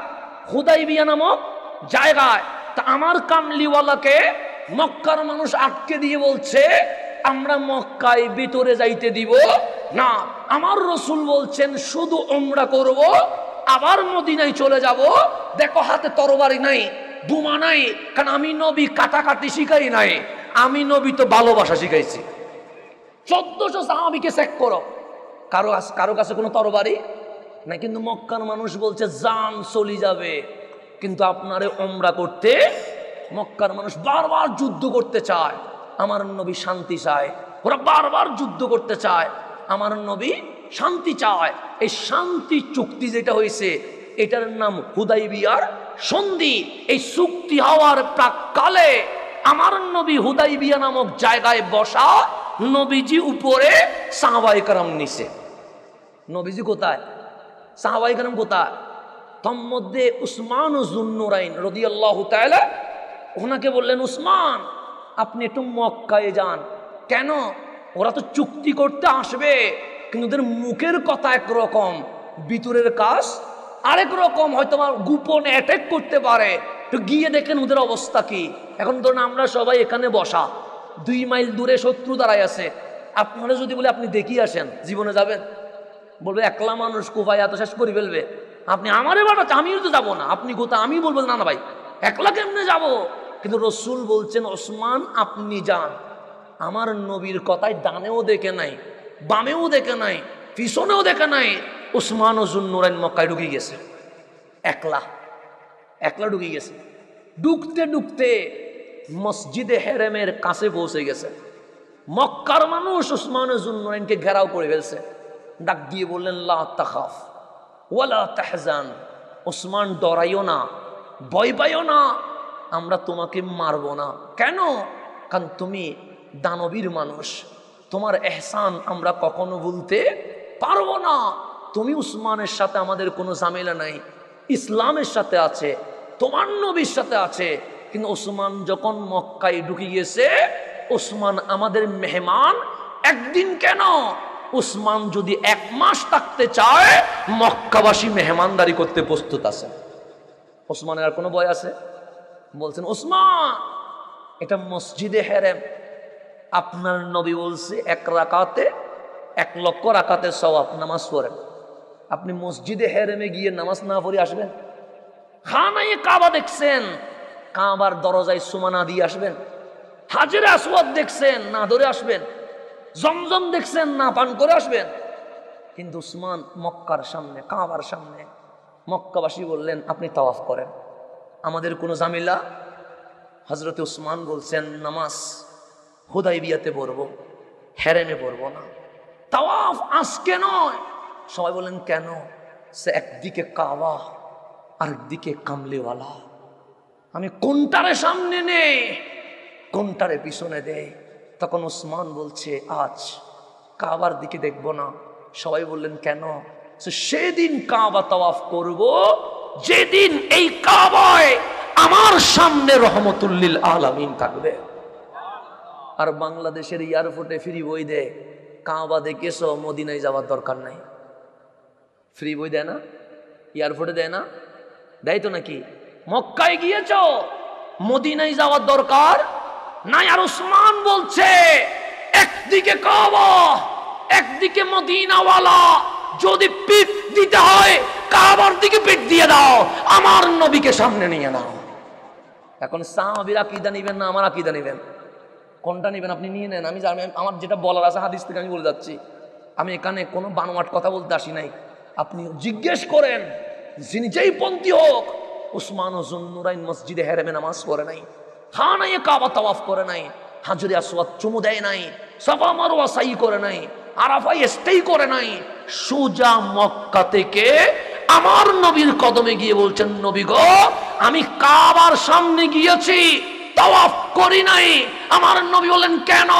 A: হুদাইবিয়া নামক জায়গায়। তা আমার কামলিওয়ালাকে মক্কার মানুষ আটকে দিয়ে বলছে, আমরা মক্কায় ভিতরে যাইতে দিব না। আমার রসুল বলছেন শুধু উমরা করব, আবার মদিনায় চলে যাব। দেখো হাতে তরবারি নাই, বোমা নাই, কারণ আমি নবী কাটাকাটি শিখাই নাই, আমি নবী তো ভালোবাসা শিখাইছি। 1400 সাহাবীকে চেক করো, কারো কাছে কোনো তরবারি না, কিন্তু মক্কার মানুষ বলছে জান চলে যাবে, কিন্তু আপনারে উমরা করতে মক্কার মানুষ বারবার যুদ্ধ করতে চায়। আমার নবী শান্তি চায়, ওরা বারবার যুদ্ধ করতে চায়, আমার নবী শান্তি চায়। এই শান্তি চুক্তি যেটা হয়েছে এটার নাম হুদাইবিয়ার সন্ধি। এই চুক্তি হওয়ার প্রাককালে আমার নবী হুদাইবিয়া নামক জায়গায় বসা, নবীজি উপরে সাহাবায়ে কেরাম নিচে। নবীজি কোথায়, সাহাবায়ে কেরাম কোথায়? তন্মধ্যে উসমান যুন্নুরাইন রাদিয়াল্লাহু তাআলা ওনাকে বললেন, উসমান আপনি একটু মক্কায় যান। কেন? ওরা তো চুক্তি করতে আসবে, কিন্তু ওদের মুখের কথা একরকম, ভিতরের কাজ আরেক রকম, হয়তো আমার গোপনে অ্যাটাক করতে পারে, একটু গিয়ে দেখেন ওদের অবস্থা কি। এখন ধরুন আমরা সবাই এখানে বসা, 2 মাইল দূরে শত্রু দাঁড়ায় আছে, আপনারা যদি বলে আপনি দেখিয়ে আসেন, জীবনে যাবেন? বলবে একলা মানুষ কুফায় এত শেষ করে ফেলবে, আপনি আমারে বাড়াচ্ছে, আমিও তো যাবো না। আপনি কোথায়? আমি বলবো না না ভাই, একলা কেমনে যাবো? কিন্তু রসুল বলছেন, ওসমান আপনি যান। আমার নবীর কথায় ডানেও দেখে নাই, বামেও দেখে নাই, পিছনেও দেখে নাই, উসমান ও যুন্নুরাইন মক্কায় ঢুকে গেছে, একলা একলা ঢুকে গেছে। ঢুকতে ঢুকতে মসজিদে হেরেমের কাছে পৌঁছে গেছে। মক্কার মানুষ উসমান ও যুন্নুরাইনকে ঘেরাও করে ফেলছে। ডাক দিয়ে বললেন, লা তাখাফ ওয়ালা তাহজান, ওসমান ডরাইও না, ভয় পাইও না, আমরা তোমাকে মারব না। কেন? কারণ তুমি দানবীর মানুষ, তোমার এহসান আমরা কখনো ভুলতে পারবো না। তুমি উসমানের সাথে আমাদের কোনো ঝামেলা নাই, ইসলামের সাথে আছে, তোমার নবীর সাথে আছে। কিন্তু ওসমান যখন মক্কায় ঢুকে গেছে, ওসমান আমাদের মেহমান। একদিন কেন, উসমান যদি 1 মাস থাকতে চায়, মক্কাবাসী মেহমানদারি করতে প্রস্তুত আছে। ওসমানের আর কোনো ভয় আছে? বলছেন, ওসমান এটা মসজিদে হেরেম, আপনার নবী বলছে 1 রাকাতে 1 লক্ষ রাকাতের সওয়াব, নামাজ পড়েন। আপনি মসজিদে হেরেমে গিয়ে নামাজ না পড়ে আসবেন? খানায়ে কাবা দেখছেন, কাবার দরজায় সুমানা দিয়ে আসবেন? হাজরে আসওয়াদ দেখছেন, না ধরে আসবেন? জমজম দেখছেন, না পান করে আসবেন? কিন্তু উসমান মক্কার সামনে, কাবার সামনে, মক্কাবাসী বললেন আপনি তাওয়াফ করেন, আমাদের কোনো ঝামেলা। হযরত উসমান বলছেন, নামাজ হুদাইবিয়াতে পড়বো, হেরেমে পড়বো না, তাওয়াফ আজকে নয়। সবাই বলেন কেন? সে একদিকে কাবা আরেকদিকে কামলিওয়ালা, আমি কোনটারে সামনে নেই, কোনটারে পিছনে দে। তখন উসমান বলছে, আজ কাবার দিকে দেখবো না। সবাই বললেন কেন? সেদিন কাবা তাওয়াফ করব যেদিন এই কাবায় আমার সামনে রহমতুল্লিল আলামিন থাকবে। আর বাংলাদেশের এয়ারপোর্টে ফ্রি বই দেয়, কাবা দেখেছো, মদিনায় যাওয়ার দরকার নাই। ফ্রি বই দেয় না? এয়ারপোর্টে দেয় না? দেয় তো নাকি? মক্কায় গিয়েছ, মদিনায় যাওয়ার দরকার নাই। আর উসমান বলছে, একদিকে কাবা একদিকে মদিনাওয়ালা, যদি পিঠ দিতে হয় কাবার দিকে পিঠ দিয়ে দাও, আমার নবীকে সামনে নিয়ে নাও। এখন সাহাবীর আকীদা নিবেন না আমার আকীদা নিবেন? কোনটা নিবেন? আপনি নিয়ে নেন, আমি জানি। আমার যেটা বলার আছে হাদিস থেকে আমি বলে যাচ্ছি, আমি এখানে কোনো বানোয়াট কথা বলতে আসি নাই। আপনি জিজ্ঞেস করেন, যিনি যেই পন্থী হোক, উসমান ও যুন্নুরাইন মসজিদে হেরেমে নামাজ পড়ে নাই, খানায়ে কাবা তাওয়াফ করে নাই, হাজরে আসওয়াদ চুমু দেয় নাই, সাফা মারওয়া সাই করে নাই, আরাফায় স্টে করে নাই, সোজা মক্কা থেকে আমার নবীর কদমে গিয়ে বলছেন, নবী গো আমি কাবার সামনে গিয়েছি, তাওয়াফ করি নাই। আমার নবী বলেন কেন?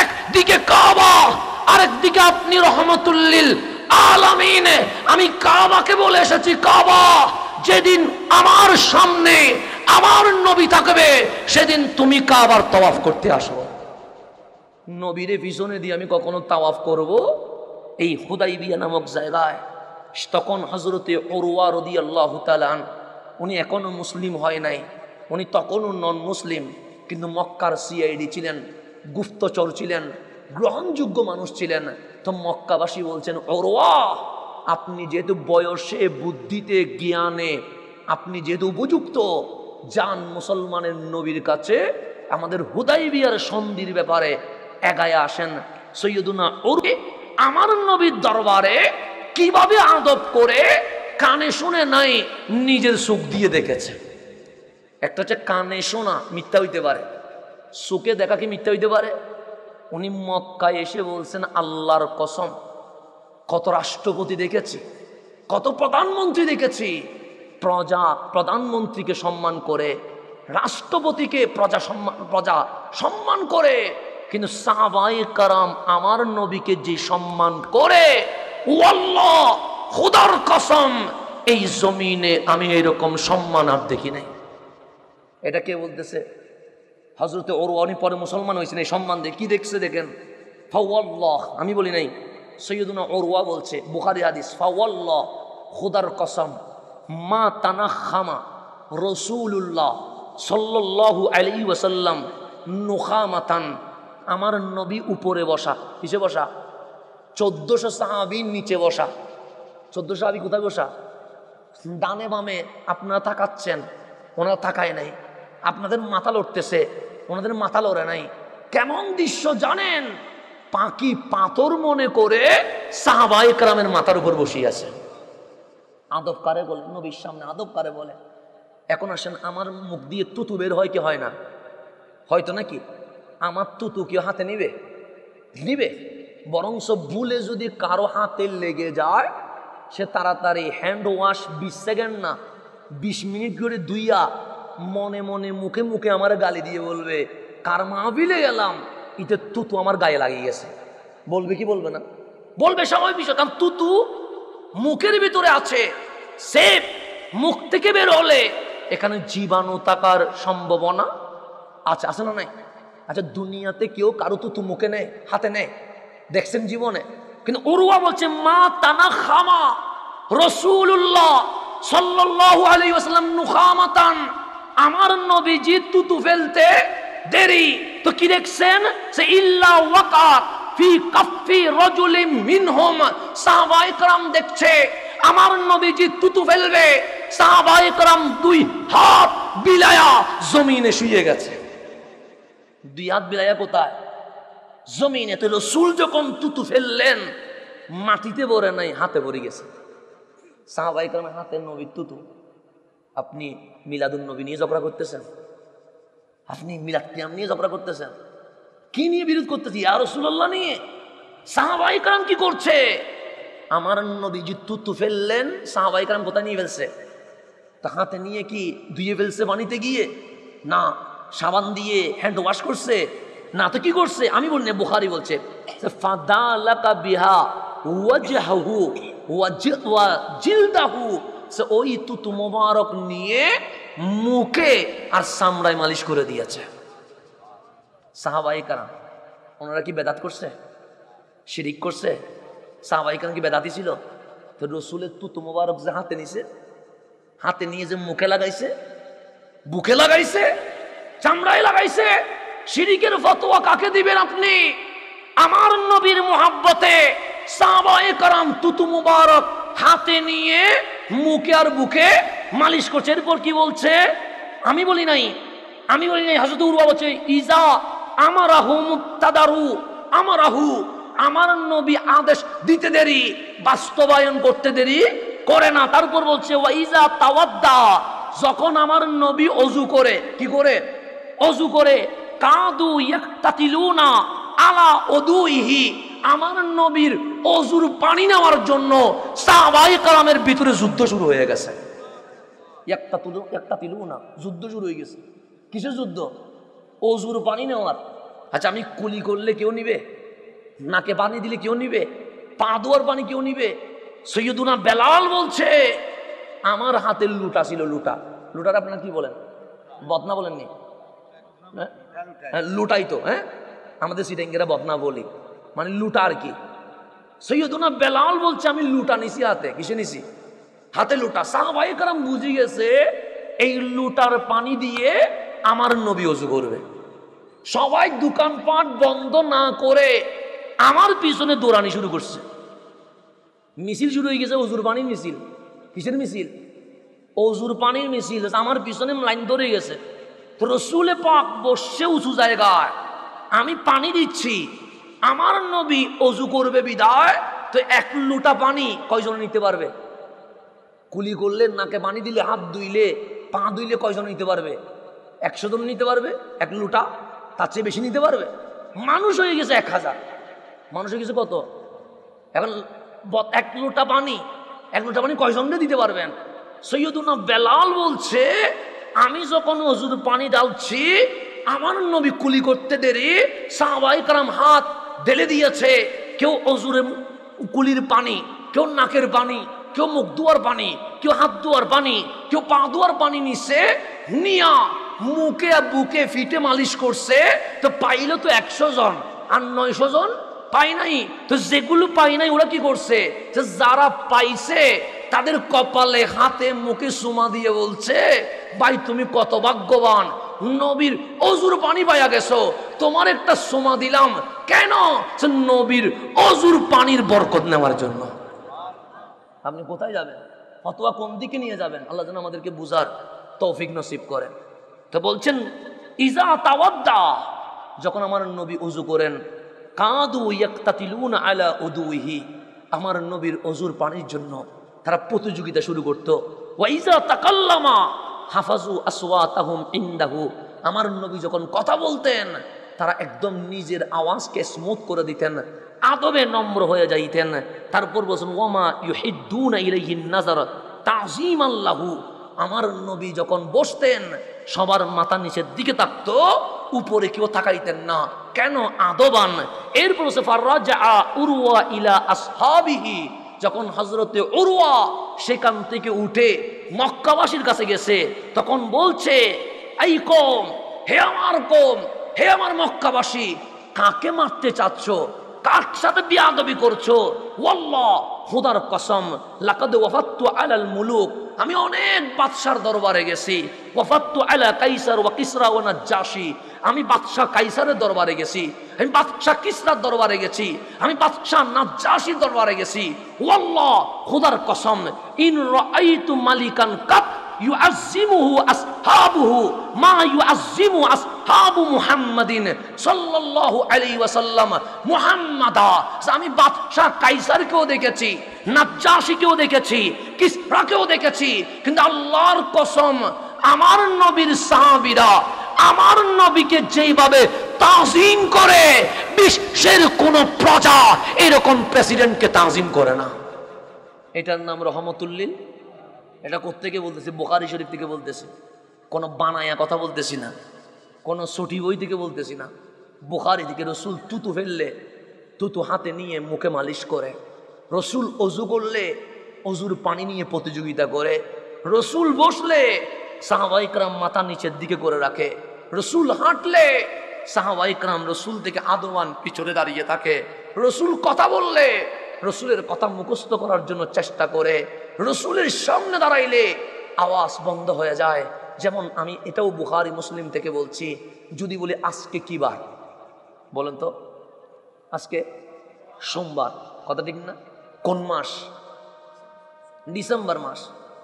A: একদিকে কাবা আরেকদিকে আপনি রহমতুল্লিল আলামিন। আমি কাবাকে বলে এসেছি, কাবা যেদিন আমার সামনে আমার নবী থাকবে, সেদিন তুমি কাবার তাওয়াফ করতে আসো। নবীরে পিছনে দিয়ে আমি কখনো তাওয়াফ করব এই হুদাইবিয়া নামক জায়গায়? তখন হযরতে উরওয়া রাদিয়াল্লাহু তাআলা উনি এখনো মুসলিম হয় নাই, উনি তখনও নন মুসলিম, কিন্তু মক্কার সিআইডি ছিলেন, গুপ্তচর ছিলেন, গ্রহণযোগ্য মানুষ ছিলেন। তো মক্কাবাসী বলছেন, উরওয়া আপনি যেহেতু বয়সে বুদ্ধিতে জ্ঞানে আপনি যেহেতু উপযুক্ত, যান মুসলমানের নবীর কাছে, আমাদের হুদাইবিয়ার সন্ধির ব্যাপারে এগায় আসেন। সৈয়দুনা উরওয়া আমার নবীর দরবারে কিভাবে আদব করে, কানে শুনে নাই, নিজের চোখ দিয়ে দেখেছে। একটা হচ্ছে কানে শোনা, মিথ্যা হইতে পারে, চোখে দেখা কি মিথ্যা হইতে পারে? উনি মক্কায় এসে বলছেন আল্লাহর কসম, কত রাষ্ট্রপতি দেখেছি, কত প্রধানমন্ত্রী দেখেছি, প্রধানমন্ত্রীকে সম্মান করে, রাষ্ট্রপতিকে প্রজা সম্মান করে, কিন্তু সাহাবায়ে কারাম আমার নবীকে যে সম্মান করে, ওয়াল্লাহ খোদার কসম এই জমিনে আমি এরকম সম্মান আর দেখি নাই। এটা কে বলতেছে? হযরতে উরওয়া, উনি পরে মুসলমান হয়েছেন এই সম্মান দিয়ে। কি দেখছে দেখেন, ফাওয়াল্লাহ, আমি বলি নাই, সৈয়দুনা উরওয়া বলছে, বুখারী হাদিস, ফাওয়াল্লাহ খোদার কসম মা তানাখামা রাসূলুল্লাহ সাল্লাল্লাহু আলাইহি ওয়াসাল্লাম নুখামাতান, আমার নবী উপরে বসা, কিসে বসা? 1400 সাহাবী নিচে বসা। 1400 সাহাবী কোথায় বসা? ডানে বামে আপনারা তাকাচ্ছেন, ওনারা তাকায় নাই। আপনাদের মাথা লড়তেছে, ওনাদের মাথা লড়ে নাই। কেমন দৃশ্য জানেন? পাখি পাথর মনে করে সাহাবায়ে কেরামের মাথার উপর বসিয়ে আছে। আদব কারে বলে? নবীর সামনে আদব কারে বলে? এখন আসেন, আমার মুখ দিয়ে তুতু বের হয় কি হয় না? হয়তো নাকি আমার তুতু কেউ হাতে নিবে? নিবে? বরংস ভুলে যদি কারো হাতে লেগে যায়, সে তাড়াতাড়ি হ্যান্ড ওয়াশ 20 সেকেন্ড না 20 মিনিট করে ধুইয়া মনে মনে মুখে মুখে আমার গালি দিয়ে বলবে, কার মাহফিলে গেলাম, ইতে তুতু আমার গায়ে লাগিয়ে গেছে। বলবে কি বলবে না? বলবে, স্বাভাবিক বিষয়, কারণ তুতু মুখের ভিতরে আছে, সে মুখ থেকে বের হলে এখানে জীবাণু থাকার সম্ভাবনা আছে, আছে না নাই? আচ্ছা, দুনিয়াতে কেউ কারো তুতু মুখে নেয়, হাতে নেয় দেখছেন জীবনে? কিন্তু উরওয়া বলছে মা তানাখামা রাসূলুল্লাহ সাল্লাল্লাহু আলাইহি ওয়াসাল্লাম নুখামাতান, আমার নবীজি তুতু ফেলতে দেরি তো কি দেখছেন? সে ইল্লা ওয়াকাত ফি কাফি রাজুলিন মিনহুম, সাহাবায়ে কেরাম দেখছে আমার নবীজি তুতু ফেলবে, সাহাবায়ে কেরাম 2 হাত বিলায়া জমিনে শুয়ে গেছে। 2 হাত বিলায়া কোথায়? জমিনে। তো রাসূল যখন তুতু ফেললেন মাটিতে পড়ে নাই, হাতে পড়ে গেছে। সাহাবায়ে কেরামের হাতে নবীর তুতু। আপনি মিলাদুন নবী নিয়ে ঝগড়া করতেছেন, আপনি মিলাদ কিয়াম নিয়ে ঝগড়া করতেছেন, কি নিয়ে বিরোধ করতেছি? ইয়া রাসূলুল্লাহ নিয়ে। সাহাবায়ে কেরাম কি করছে? আমার নবীজি তুতু ফেললেন, সাহাবায়ে কেরাম কোথায় নিয়ে ফেলছে? তা হাতে নিয়ে কি ধুয়ে ফেলছে পানিতে গিয়ে? না। সাবান দিয়ে হ্যান্ড ওয়াশ করছে? না। তো কি করছে? আমি বলি না, বুখারী বলছে ফাদালাকা বিহা ওয়াজহাহু ওয়া জিলদাহু, সে ওই তুতু মোবারক নিয়ে মুখে আর চামড়ায় মালিশ করে দিয়েছে। সাহাবায়ে কেরাম ওনারা কি বেদাত করছে? শিরিক করছে? সাহাবায়ে কেরাম কি বেদাতি ছিল? তো রাসূলের তুতু মোবারক যে হাতে নিছে, হাতে নিয়ে যে মুখে লাগাইছে, বুকে লাগাইছে, চামড়ায় লাগাইছে, শিরিকের ফতোয়া কাকে দিবেন আপনি? আমার নবীর মুহাব্বতে সাহাবায়ে কেরাম তুতু মোবারক হাতে নিয়ে মুখে আর বুকে মালিশ করছে। এরপর কি বলছে? আমি বলি নাই, হযরত উরওয়া বলছে ইজা আমারাহু মুক্তাদারু আমারাহু, আমার নবী আদেশ দিতে দেরি, বাস্তবায়ন করতে দেরি করে না। তারপর বলছে ওয়া ইজা তাওয়াদ্দা, যখন আমার নবী ওযু করে, কি করে? ওযু করে, কাদু ইয়াকতাতিলুনা আলা উদুইহি, আমার নবীর ওযুর পানি নেওয়ার জন্য সাহাবায়ে কেরামের ভিতরে যুদ্ধ শুরু হয়ে গেছে। ইয়াকতাতিলুনা, যুদ্ধ শুরু হয়ে গেছে। কিসের যুদ্ধ? ওযুর পানি নেওয়ার। আচ্ছা, আমি কুলি করলে কেউ নিবে? নাকে পানি দিলে কেউ নিবে? পা ধোয়ার পানি কেউ নিবে? সৈয়দুনা বেলাল বলছে আমার হাতের লুটা ছিল, লুটা। লুটার আপনারা কি বলেন? বদনা বলেননি? লুটাই তো, হ্যাঁ, আমাদের সিটাঙ্গেরা বদনা বলি, মানে লুটা আর কি। সৈয়দুনা বেলাল বলছে আমি লুটা নিছি হাতে। কিসে নিছি? হাতে লুটা। সাহাবায়ে কেরাম বুঝে গেছে এই লুটার পানি দিয়ে আমার নবী ওযু করবে। সবাই দোকানপাট বন্ধ না করে আমার পিছনে দৌড়ানি শুরু করছে। মিছিল শুরু হয়ে গেছে, ওযুর পানির মিছিল। কিসের মিছিল? ওযুর পানির মিছিল। আমার পিছনে লাইন ধরে গেছে। তো রাসূলে পাক বসে উঁচু জায়গায়, আমি পানি দিচ্ছি, আমার নবী ওযু করবে বিদায়। তো 1 লোটা পানি কয়জন নিতে পারবে? কুলি করলে, নাকে পানি দিলে, হাত ধুইলে, পা ধুইলে কয়জন নিতে পারবে? 100 জন নিতে পারবে 1 লোটা? তার চেয়ে বেশি নিতে পারবে? মানুষ হয়ে গেছে 1000, মানুষ হয়ে গেছে কত? এখন 1 লোটা পানি, 1 লোটা পানি কয়জনকে দিতে পারবেন? সৈয়দুনা বেলাল বলছে, আমি যখন অজুর পানি ঢালছি, আমার নবী কুলি করতে দেরি, সাহাবায়ে কেরাম হাত ঢেলে দিয়েছে, কেউ অজুরে কুলির পানি, কেউ নাকের পানি, কেউ মুখ ধোয়ার পানি, কেউ হাত ধোয়ার পানি, কেউ পা ধোয়ার পানি নিছে, নিয়া মুখে বুকে ফিটে মালিশ করছে। তো পাইলো তো 100 জন, আর 900 জন পাই নাই। তো যেগুলো পাই নাই ওরা কি করছে? যারা পাইছে তাদের কপালে হাতে মুখে চুমা দিয়ে বলছে, ভাই তুমি কত ভাগ্যবান, নবীর অজুর পানি পাইয়া গেছো, তোমার একটা চুমা দিলাম। কেন? নবীর অজুর পানির বরকত নেওয়ার জন্য। আপনি কোথায় যাবেন? ফতোয়া কোন দিকে নিয়ে যাবেন? আল্লাহ যেন আমাদেরকে বুঝার তৌফিক নসিব করেন। তো বলছেন, ইজা তাওয়াদ্দা, যখন আমার নবী ওযু করেন, কাদু ইয়াক্তাতিলুনা আলা উদুহি, আমার নবীর ওযুর পানির জন্য তারা প্রতিযোগিতা শুরু করত। ওয়া ইজা তাকাল্লামা হাফাজু আসওয়াতাহুম ইনদাহু, আমার নবী যখন কথা বলতেন তারা একদম নিজের আওয়াজকে স্মুথ করে দিতেন, আদবে নম্র হয়ে যাইতেন। তারপর বলছেন, ওয়ামা ইউহিদ্দুনা ইলাইহিন নাযার তাযীমান লাহু, আমার নবী যখন বসতেন সবার মাথা নিচের দিকে থাকতো, উপরে কেউ তাকাইতেন না। কেন? আদবান। এরপর ফাররাজা উরওয়া ইলা আসহাবিহি, যখন হযরতে উরওয়া সেখান থেকে উঠে মক্কাবাসীর কাছে গেছে, তখন বলছে, এই কওম, হে আমার কওম, হে আমার মক্কাবাসী, কাকে মারতে চাচ্ছ? কার সাথে বিয়াদবি করছো? ওয়াল্লাহ, খোদার কসম, লাকাদ ওয়াফাততু আলাল মুলুক, আমি অনেক বাদশার দরবারে গেছি। ওয়াফাততু আলা কাইসার ওয়া কিসরা ওয়া নাজ্জাশী, আমি বাদশা কাইসারের দরবারে গেছি, আমি বাদশা কিসরার দরবারে গেছি, আমি বাদশা নাজ্জাশীর দরবারে গেছি। ওয়াল্লাহ, খোদার কসম, ইন রাআইতু মালিকান কাত ইউআজ্জিমুহু আসহাবুহু মা ইউআজ্জিমু আসহাবু মুহাম্মাদিন সাল্লাল্লাহু আলাইহি ওয়াসাল্লাম মুহাম্মাদা, আমি বাদশা কাইসারকেও দেখেছি, নাজ্জাশীকেও দেখেছি, কিসরাকেও দেখেছি, কিন্তু আল্লাহর কসম, আমার নবীর সাহাবীরা আমার নবীকে যেইভাবে তাজিম করে, বিশ্বের কোন প্রজা এরকম প্রেসিডেন্টকে তাজিম করে না। এটার নাম রহমতুল্লিল। এটা কোত্থেকে বলতেছি? বুখারী শরীফ থেকে বলতেছি, কোনো বানায়া কথা বলতেছি না, কোনো সটি বই থেকে বলতেছি না। বুখারী থেকে। রসুল তুতু ফেললে তুতু হাতে নিয়ে মুখে মালিশ করে, রসুল অজু করলে অজুর পানি নিয়ে প্রতিযোগিতা করে, রসুল বসলে সাহাবায়ে কেরাম মাথা নিচের দিকে করে রাখে, রসুল হাঁটলে সাহাবায়ে কেরাম রসুল থেকে আদওয়ান পিছনে দাঁড়িয়ে থাকে, রসুল কথা বললে রসুলের কথা মুখস্থ করার জন্য চেষ্টা করে, রসুলের সামনে দাঁড়াইলে আওয়াজ বন্ধ হয়ে যায়। যেমন আমি এটাও বুখারী মুসলিম থেকে বলছি, যদি বলি আজকে কি বার বলেন তো? আজকে সোমবার, কথা ঠিক না? কোন মাস? ডিসেম্বর মাস।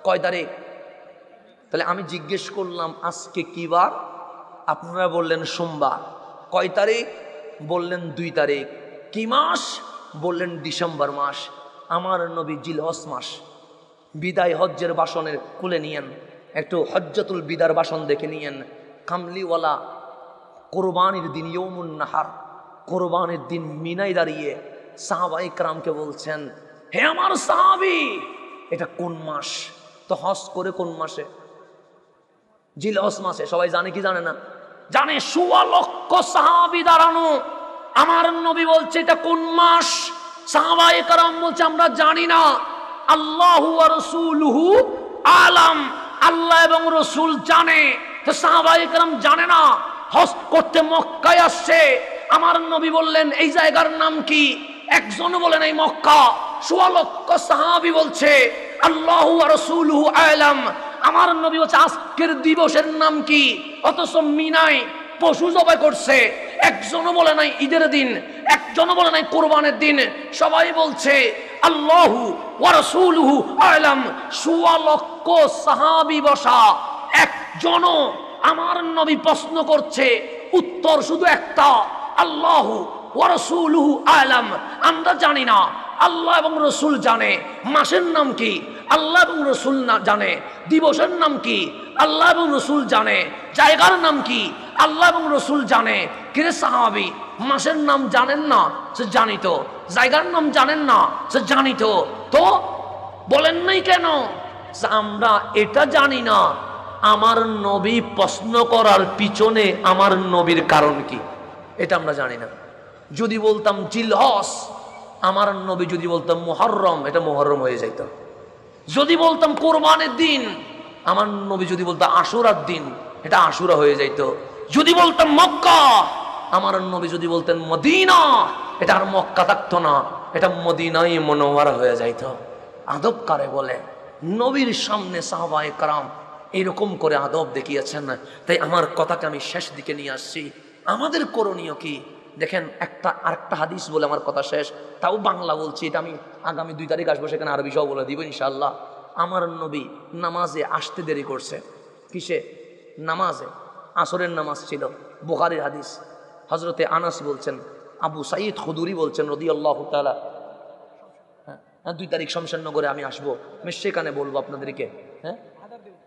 A: কয় তারিখ? তাহলে আমি জিজ্ঞেস করলাম আজকে কি বার, আপনারা বললেন সোমবার। কয় তারিখ? বললেন 2 তারিখ। কি মাস? বললেন ডিসেম্বর মাস। আমার নবী জিলহজ মাস বিদায় হজ্জের বাসনের খুলে নিয়েন, একটু হজ্জাতুল বিদার বাসন দেখে নিয়েন। কামলিওয়ালা কোরবানির দিন, ইয়ৌমুন নাহার, কোরবানির দিন মিনায় দাঁড়িয়ে সাহাবায়ে কেরামকে বলছেন, হে আমার সাহাবী, এটা কোন মাস? তো হজ করে কোন মাসে? জিলহজ মাসে। সবাই জানে কি জানে না? জানে। 16 লক্ষ সাহাবী দাঁড়ানো, আমার নবী বলছে এটা কোন মাস? সাহাবায়ে কেরাম বলছে আমরা জানি না। আল্লাহু ওয়া রাসূলুহু আলাম, আল্লাহ এবং রাসূল জানে। তো সাহাবায়ে কেরাম জানে না, হজ করতে মক্কায় আসছে। আমার নবী বললেন এই জায়গার নাম কি? একজনও বলেন এই মক্কা। 16 লক্ষ সাহাবী বলছে আল্লাহু ওয়া রাসূলুহু আলাম। আমার নবী বলছে আজকের দিবসের নাম কি? অথচ মিনায় পশু জবাই করছে। একজনও বলে নাই ঈদের দিন, একজনও বলে নাই কোরবানের দিন। সবাই বলছে আল্লাহু ওয়া রাসূলুহু আলাম। 16 লক্ষ সাহাবী বসা, একজনও আমার নবী প্রশ্ন করছে, উত্তর শুধু একটা, আল্লাহু ওয়া রাসূলুহু আলাম, আমরা জানি না। আল্লাহ এবং রসুল জানে। মাসের নাম কি আল্লাহ এবং রসুল জানে। দিবসের নাম কি আল্লাহ এবং রসুল জানে। জায়গার নাম কি আল্লাহ এবং রসুল জানে। কিরে সাহাবী, মাসের নাম জানেন না? সে জানিত। জায়গার নাম জানেন না? সে জানিত। তো বলেন নাই কেন আমরা এটা জানি না? আমার নবী প্রশ্ন করার পিছনে আমার নবীর কারণ কি এটা আমরা জানি না। যদি বলতাম জিলহজ, আমার নবী যদি বলতাম মুহররম, এটা মুহররম হয়ে যাইত। যদি বলতাম কোরবানের দিন, আমার নবী যদি বলতাম আশুরার দিন, এটা আশুরা হয়ে যাইত। যদি বলতাম মক্কা, আমার নবী যদি বলতেন মদিনা, এটা আর মক্কা থাকতো না, এটা মদিনাই মুনাওয়ারা হয়ে যাইত। আদব কারে বলে? নবীর সামনে সাহাবায়ে কেরাম এরকম করে আদব দেখিয়েছেন। তাই আমার কথাকে আমি শেষ দিকে নিয়ে আসছি। আমাদের করণীয় কি দেখেন, আরেকটা হাদিস বলে আমার কথা শেষ, তাও বাংলা বলছি। এটা আমি আগামী 2 তারিখ আসবো, সেখানে আরবি সহ বলে দিব ইনশাআল্লাহ। আমার নবী নামাজে আসতে দেরি করছে। কিসে? নামাজে। আসরের নামাজ ছিল, বুখারীর হাদিস। হযরতে আনাস বলছেন, আবু সাঈদ খুদরি বলছেন রাদিয়াল্লাহু তাআলা, 2 তারিখ শমশেরনগরে আমি আসবো, আমি সেখানে বলবো আপনাদেরকে। হ্যাঁ,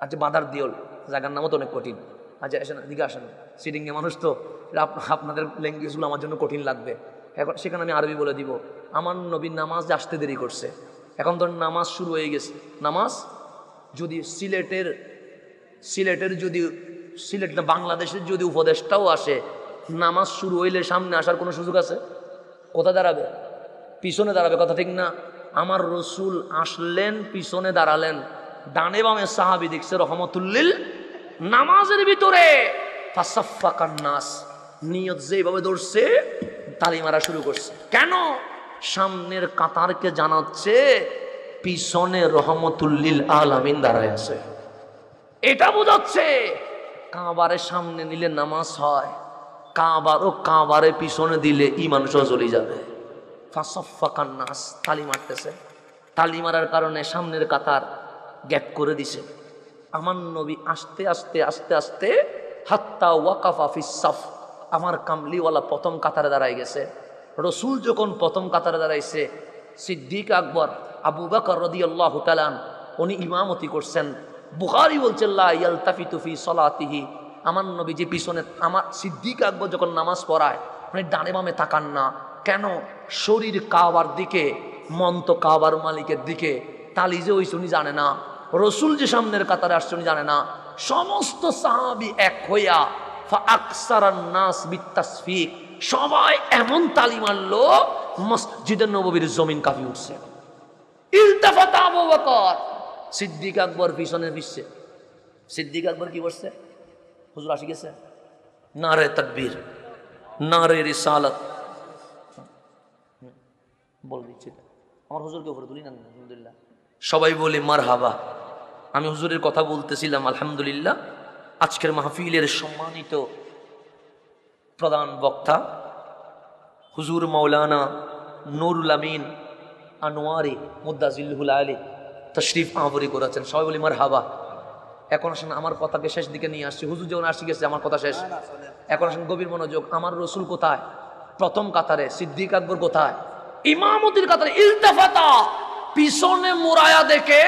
A: আচ্ছা, বাদার দিওল, জায়গার নামও তো অনেক কঠিন। আচ্ছা এসে না, দিকে আসেন, সিটিংয়ে মানুষ তো, আপনাদের ল্যাঙ্গুয়েজগুলো আমার জন্য কঠিন লাগবে। এখন সেখানে আমি আরবি বলে দিব। আমার নবীর নামাজ আসতে দেরি করছে। এখন তো নামাজ শুরু হয়ে গেছে। নামাজ যদি সিলেটের যদি সিলেট না, বাংলাদেশের যদি উপদেশটাও আসে, নামাজ শুরু হইলে সামনে আসার কোনো সুযোগ আছে? কোথায় দাঁড়াবে? পিছনে দাঁড়াবে, কথা ঠিক না? আমার রসুল আসলেন, পিছনে দাঁড়ালেন, ডানে বামে সাহাবী দেখছে রহমতুল্লিল নামাজের ভিতরে। ফাসাফাকান নাস, নিয়ত যেভাবে ধরছে তালি মারা শুরু করছে। কেন? সামনের কাতারকে জানাচ্ছে পিছনে রহমতুল্লিল আলামিন দাঁড়ায় আছে। এটা বোঝাচ্ছে কাবারের সামনে নিলে নামাজ হয়, কাবারে পিছনে দিলে ঈমান সহ চলে যাবে। ফাসাফাকান নাস, তালি মারতেছে। তালি মারার কারণে সামনের কাতার গ্যাপ করে দিছে। আমার নবী আস্তে আস্তে আস্তে আস্তে হাত্তা ওয়াকাফা ফিস সাফ, আমার কামলিওয়ালা প্রথম কাতারে দাঁড়ায় গেছে। রসুল যখন প্রথম কাতারে দাঁড়াইছে, সিদ্দিক আকবর আবু বকর রাদিয়াল্লাহু তাআলা উনি ইমামতি করছেন। বুখারী বলছেন লা ইয়ালতাফিতু ফি সলাতিহি, আমার নবী যে পিছনে, আমার সিদ্দিক আকবর যখন নামাজ পড়ায় মানে ডানে বামে তাকান না। কেন? শরীর কাবার দিকে, মন তো কাবার মালিকের দিকে। তালি যে ওই উনি জানে না, রসুল যে সামনের কাতারে আসছে উনি জানে না। সমস্ত সাহাবী এক হইয়া ফাআকসারান নাস বিত্তাসফিক, সবাই এমন তালি মারলো মসজিদের নববীর জমিন কাঁপি উঠছে। ইলতাফাতা আবু বকর, সিদ্দিক আকবর পিছনে ফিরছে। সিদ্দিক আকবর কি করছে? হুজুর আসি গেছে, নারে তাকবীর, নারে রিসালাত বল দিচ্ছি। আমার হুজুরকে উপরে তুলি না, আলহামদুলিল্লাহ সবাই বলি মারহাবা। আমি হুজুরের কথা বলতেছিলাম, আলহামদুলিল্লাহ আজকের মাহফিলের সম্মানিত প্রধান বক্তা হুজুর মাওলানা নুরুল আমিন আনোয়ারি মুদ্দাজিল্লুল আলী তশরিফ আবরি করেছেন। সবাই বলি মারহাবা। এখন আসেন আমার কথাকে শেষ দিকে নিয়ে আসছি। হুজুর যখন আসি গেছে, আমার কথা শেষ। এখন আসেন গভীর মনোযোগ। আমার রসুল কোথায়? প্রথম কাতারে। সিদ্দিক আকবর কোথায়? ইমামতির কাতারে। ইলতাফাতা, পিছনে মুরায়া দেখে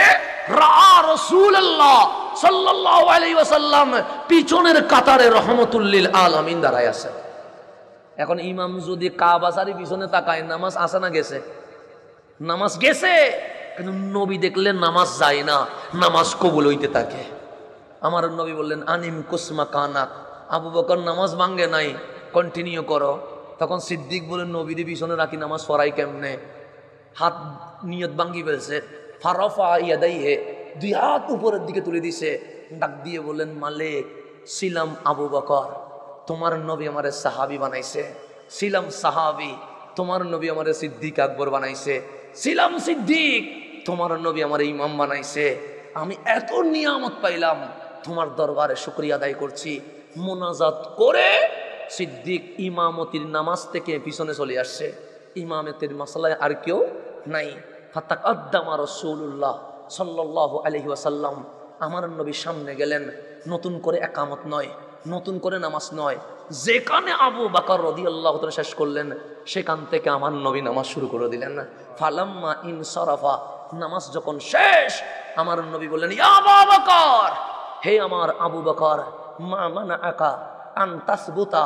A: রা রাসূলুল্লাহ সাল্লাল্লাহু আলাইহি ওয়াসাল্লাম পিছনের কাতারে রহমতুল্লিল আলামিন দাঁড়ায় আছে। এখন ইমাম যদি কাবাসারি পিছনে তাকায়, নামাজ আসে না গেছে? নামাজ গেছে, কিন্তু নবী দেখলে নামাজ যায় না, নামাজ কবুল হইতে থাকে। আমার নবী বললেন আনিম কুসমা কানাক, আবু বকর নামাজ ভাঙ্গে নাই, কন্টিনিউ করো। তখন সিদ্দিক বলেন নবীর পিছনে রাখি নামাজ পড়াই কেমনে? হাত নিয়ত ভাঙ্গি ফেলছে। ফারফা ইয়াদাইহি, 2 হাত উপরের দিকে তুলে দিছে। ডাক দিয়ে বললেন মালিক, ছিলাম আবু বকর, তোমার নবী আমারে সাহাবী বানাইছে। ছিলাম সাহাবী, তোমার নবী আমারে সিদ্দিক আকবর বানাইছে। ছিলাম সিদ্দিক, তোমার নবী আমারে ইমাম বানাইছে। আমি এত নিয়ামত পাইলাম, তোমার দরবারে শুকরিয়া আদায় করছি। মোনাজাত করে সিদ্দিক ইমামতির নামাজ থেকে পিছনে চলে আসছে। ইমামতির মাসালায় আর কেউ নাই। ফাতাকাদ্দামা রাসূলুল্লাহ সাল্লাল্লাহু আলাইহি ওয়াসাল্লাম, আমার নবী সামনে গেলেন। নতুন করে একামত নয়, নতুন করে নামাজ নয়, যেখানে আবু বকর রাদিয়াল্লাহু তাআলা শেষ করলেন সেখান থেকে আমার নবী নামাজ শুরু করে দিলেন। ফালাম্মা ইনসারাফা, নামাজ যখন শেষ আমার নবী বললেন, ইয়া আবু বকর, হে আমার আবু বকর, মা মানাআকা আন তাসবুতা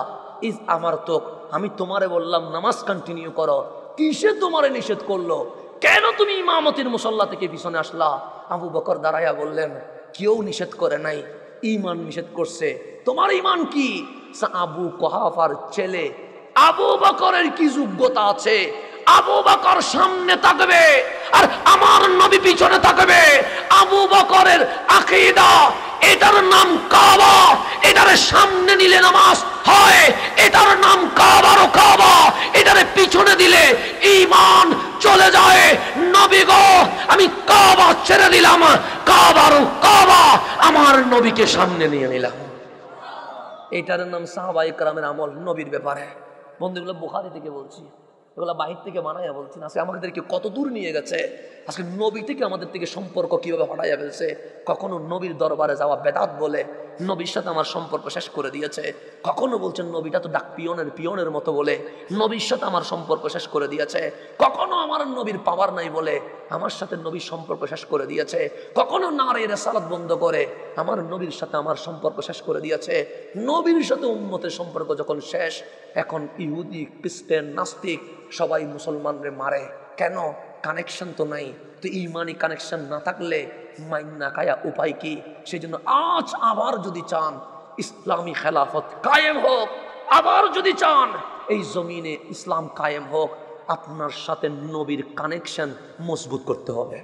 A: ইজ আমারতুক, আমি তোমারে বললাম নামাজ কন্টিনিউ করো, কিসে তোমারে নিষেধ করলো? কেন তুমি ইমামতির মুসল্লা থেকে পিছনে আসলা? আবু বকর দাঁড়াইয়া বললেন, কেউ নিষেধ করে নাই, ঈমান নিষেধ করছে। তোমার ঈমান কি? আবু কুহাফার ছেলে আবু বকরের কি যোগ্যতা আছে? আবু বকর সামনে থাকবে আর আমার নবী পিছনে থাকবে। আবু বকরের আকীদা, এটার নাম কাবা, এটার সামনে নিলে নামাজ হয়, এটার নাম কাবার কাবা, এটার পিছনে দিলে ঈমান চলে যায়। নবী গো, আমি কাবা ছেড়ে দিলাম, কাবার কাবা আমার নবীকে সামনে নিয়ে নিলাম। এটার নাম সাহাবায়ে কেরামের আমল নবীর ব্যাপারে। বন্ধুগুলো বুখারী থেকে বলছি, এগুলো বাহির থেকে বানাইয়া বলছি না। আজকে আমাদেরকে কত দূর নিয়ে গেছে, আজকে নবী থেকে আমাদের থেকে সম্পর্ক কিভাবে হটাইয়া ফেলছে। কখনো নবীর দরবারে যাওয়া বেদাত বলে নবীর সাথে আমার সম্পর্ক শেষ করে দিয়েছে। কখনো বলছেন নবীটা তো ডাক পিয়নের মতো বলে নবীর সাথে আমার সম্পর্ক শেষ করে দিয়েছে। কখনো আমার নবীর পাওয়ার নাই বলে আমার সাথে নবীর সম্পর্ক শেষ করে দিয়েছে। কখনো নারে রিসালাত বন্ধ করে আমার নবীর সাথে আমার সম্পর্ক শেষ করে দিয়েছে। নবীর সাথে উম্মতের সম্পর্ক যখন শেষ, এখন ইহুদি, খ্রিস্টান, নাস্তিক সবাই মুসলমানরে মারে। কেন? কানেকশন তো নাই। তো ইমানি কানেকশন না থাকলে মাইন্না কায়া উপায় কি? সেই জন্য আজ আবার যদি চান ইসলামী খেলাফত কায়েম হোক, আবার যদি চান এই জমিনে ইসলাম কায়েম হোক, আপনার সাথে নবীর কানেকশন মজবুত করতে হবে।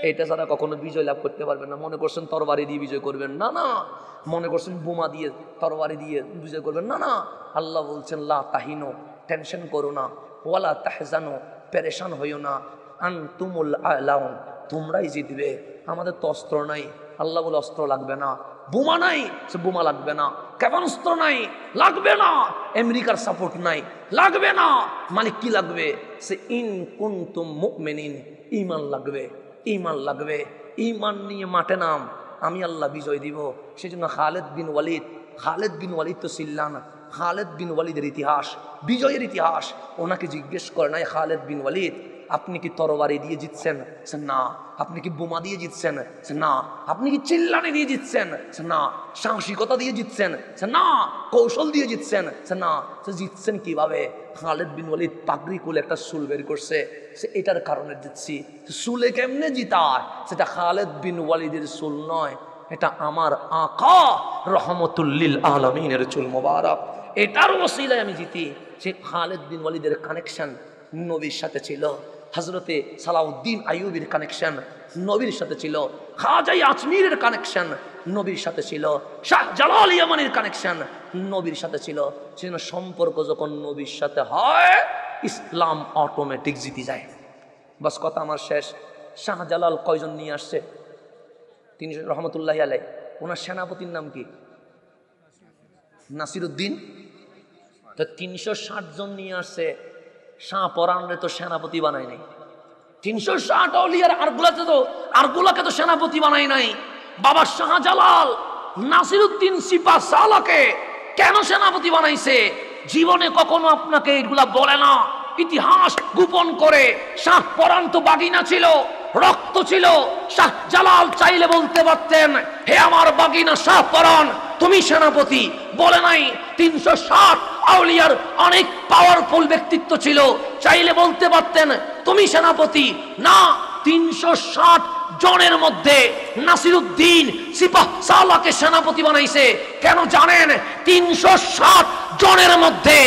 A: এটা ছাড়া কখনো বিজয় লাভ করতে পারবেন না। মনে করছেন তরবারি দিয়ে বিজয় করবেন, না না। মনে করছেন বোমা দিয়ে, তরবারি দিয়ে বিজয় করবেন, না না। আল্লাহ বলছেন, লা তাহিনু, টেনশন করো না, ওয়ালা তাহজানু, পেরেশান হইও না, আনতুমুল আ'লাউন, তোমরাই জিতবে। আমাদের তো অস্ত্র নাই, আল্লাহ বলে অস্ত্র লাগবে না। বোমা নাই, সে বোমা লাগবে না। ক্ষেপণাস্ত্র নাই, লাগবে না। আমেরিকার সাপোর্ট নাই, লাগবে না। মালিক কি লাগবে? সে ইন কুনতুম মুমিনিন, ঈমান লাগবে, ঈমান লাগবে। ঈমান নিয়ে মাঠে নাম, আমি আল্লাহ বিজয় দিব। সেজন্য খালিদ বিন ওয়ালিদ তো ছিলেন, খালিদ বিন ওয়ালিদের ইতিহাস, বিজয়ের ইতিহাস। ওনাকে জিজ্ঞেস করে নাই, খালিদ বিন ওয়ালিদ আপনি কি তরবারি দিয়ে জিতছেন? না। আপনি কি বোমা দিয়ে জিতছেন? না। আপনি কি চিল্লানি দিয়ে জিতছেন? না। সাহসিকতা দিয়ে জিতছেন? না। কৌশল দিয়ে জিতছেন? না। জিতছেন কিভাবে? খালিদ বিন ওয়ালিদ পাগড়ি কুলে একটা চুল বের করছে, সে এটার কারণে জিতছি। চুলে কেমনে জিতায়? সেটা খালিদ বিন ওয়ালিদের চুল নয়, এটা আমার আকা রহমতুল লিল আলামিনের চুল মোবারক, এটার ওসিলায় আমি জিতি। সে খালিদ বিন ওয়ালিদের কানেকশন নবীর সাথে ছিল। হযরতে সালাউদ্দিন আইয়ুবীর কানেকশন নবীর সাথে ছিল। খাজা আজমিরের কানেকশন নবীর সাথে ছিল। শাহজালাল ইয়ামানির কানেকশন নবীর সাথে ছিল। সেজন্য সম্পর্ক যখন নবীর সাথে হয়, ইসলাম অটোমেটিক জিতে যায়। বাস কথা আমার শেষ। শাহজালাল কয়জন নিয়ে আসছে? তিনি রহমতুল্লাহি আলাইহি, ওনার সেনাপতির নাম কি? নাসিরউদ্দিন। তো 360 জন নিয়ে আসছে। শাহ পরাণরে তো সেনাপতি বানায় নাই। 360 আউলিয়ার আরগুলাকে তো সেনাপতি বানায় নাই। বাবা শাহজালাল নাসিরউদ্দিন সিপা সালাকে কেন সেনাপতি বানাইছে? জীবনে কখনো আপনাকে এগুলা বলে না, ইতিহাস গোপন করে। শাহ পরাণ তো বাগিনা ছিল, রক্ত ছিল। শাহজালাল চাইলে বলতে পারতেন, হে আমার বাগিনা শাহ পরাণ, তুমি সেনাপতি। বলে নাই। 360 আউলিয়ার অনেক পাওয়ারফুল ব্যক্তিত্ব ছিল, চাইলে বলতে পারতেন তুমি সেনাপতি। না, 360 জনের মধ্যে নাসিরউদ্দিন সিপাহ সালাকে সেনাপতি বানাইছে। কেন জানেন? 360 জনের মধ্যে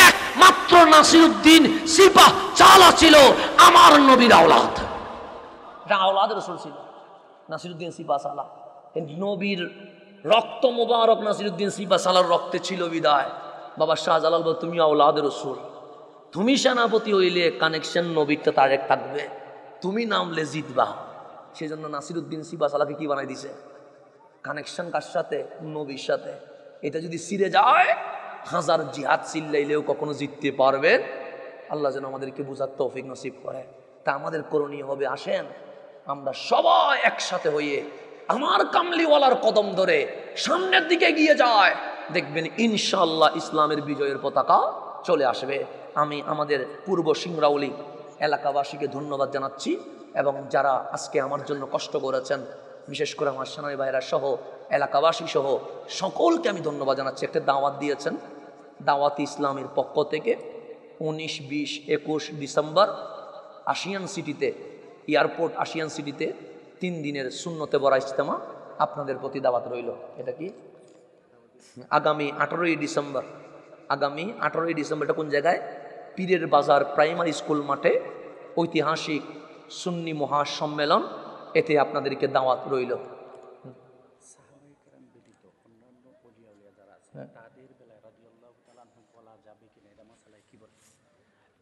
A: একমাত্র নাসিরউদ্দিন সিপাহ সালা ছিল আমার নবীর আওলাদ। আওলাদ রাসূল ছিল নাসিরউদ্দিন সিপাহ সালা। নবীর রক্ত মোবারক নাসিরউদ্দিন সিপাহ সালার রক্তে ছিল বিদায়। বাবা শাহজালাল বল, তুমি আওলাদ রাসূল, তুমি সেনাপতি হইলে কানেকশন নবীরটা তার এক থাকবে, তুমি নামলে জিতবা। সেজন্য নাসিরউদ্দিন সিপাহ সালাকে কি বানাই দিছে? কানেকশন কার সাথে? নবীর সাথে। এটা যদি ছিঁড়ে যায়, হাজার জিহাদ চিল্লাইলেও কখনো জিততে পারবেন। আল্লাহ যেন আমাদেরকে বুঝার তৌফিক নসিব করে। তা আমাদের করণীয় হবে, আসেন আমরা সবাই একসাথে হয়ে আমার কামলিওয়ালার কদম ধরে সামনের দিকে এগিয়ে যায়। দেখবেন ইনশাআল্লাহ ইসলামের বিজয়ের পতাকা চলে আসবে। আমি আমাদের পূর্ব সিংরাউলি এলাকাবাসীকে ধন্যবাদ জানাচ্ছি, এবং যারা আজকে আমার জন্য কষ্ট করেছেন, বিশেষ করে আমার সেনাই ভাইরা সহ এলাকাবাসী সহ সকলকে আমি ধন্যবাদ জানাচ্ছি। একটা দাওয়াত দিয়েছেন দাওয়াত ইসলামের পক্ষ থেকে 19, 20, 21 ডিসেম্বর আশিয়ান সিটিতে, এয়ারপোর্ট আশিয়ান সিটিতে 3 দিনের সুন্নতে বড়া ইজতেমা আপনাদের প্রতি দাওয়াত রইল। এটা কি আগামী 18ই ডিসেম্বর, আগামী 18ই ডিসেম্বর। এটা কোন জায়গায়? পীরের বাজার প্রাইমারি স্কুল মাঠে ঐতিহাসিক সুন্নি মহাসম্মেলন, এতে আপনাদেরকে দাওয়াত রইল।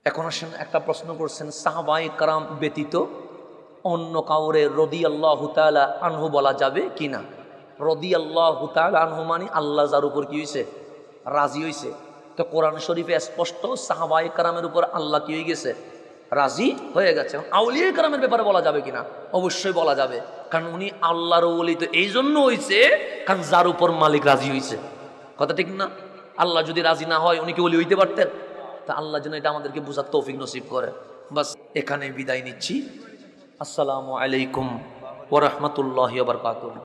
A: এখন আসেন, একটা প্রশ্ন করছেন সাহাবায়ে কেরাম ব্যতীত অন্য কাউরে রাদিয়াল্লাহু তাআলা আনহু বলা যাবে কিনা? রাদিয়াল্লাহু তাআলা আনহু মানে আল্লাহ যার উপর কি হয়েছে? রাজি হয়েছে। তো কোরআন শরীফে স্পষ্ট সাহাবায়ে কেরামের উপর আল্লাহ কি হয়ে গেছে? রাজি হয়ে গেছে। আউলিয়া কেরামের ব্যাপারে বলা যাবে কিনা? অবশ্যই বলা যাবে, কারণ উনি আল্লাহর ওলি তো এই জন্য হয়েছে কারণ যার উপর মালিক রাজি হয়েছে। কথা ঠিক না? আল্লাহ যদি রাজি না হয় উনি কি ওলি হইতে পারতেন? তা আল্লাহ যেন এটা আমাদেরকে বুঝার তৌফিক নসিব করে। বাস এখানে বিদায় নিচ্ছি। আসসালামু আলাইকুম ওয়া রাহমাতুল্লাহি ওয়া বারাকাতুহু।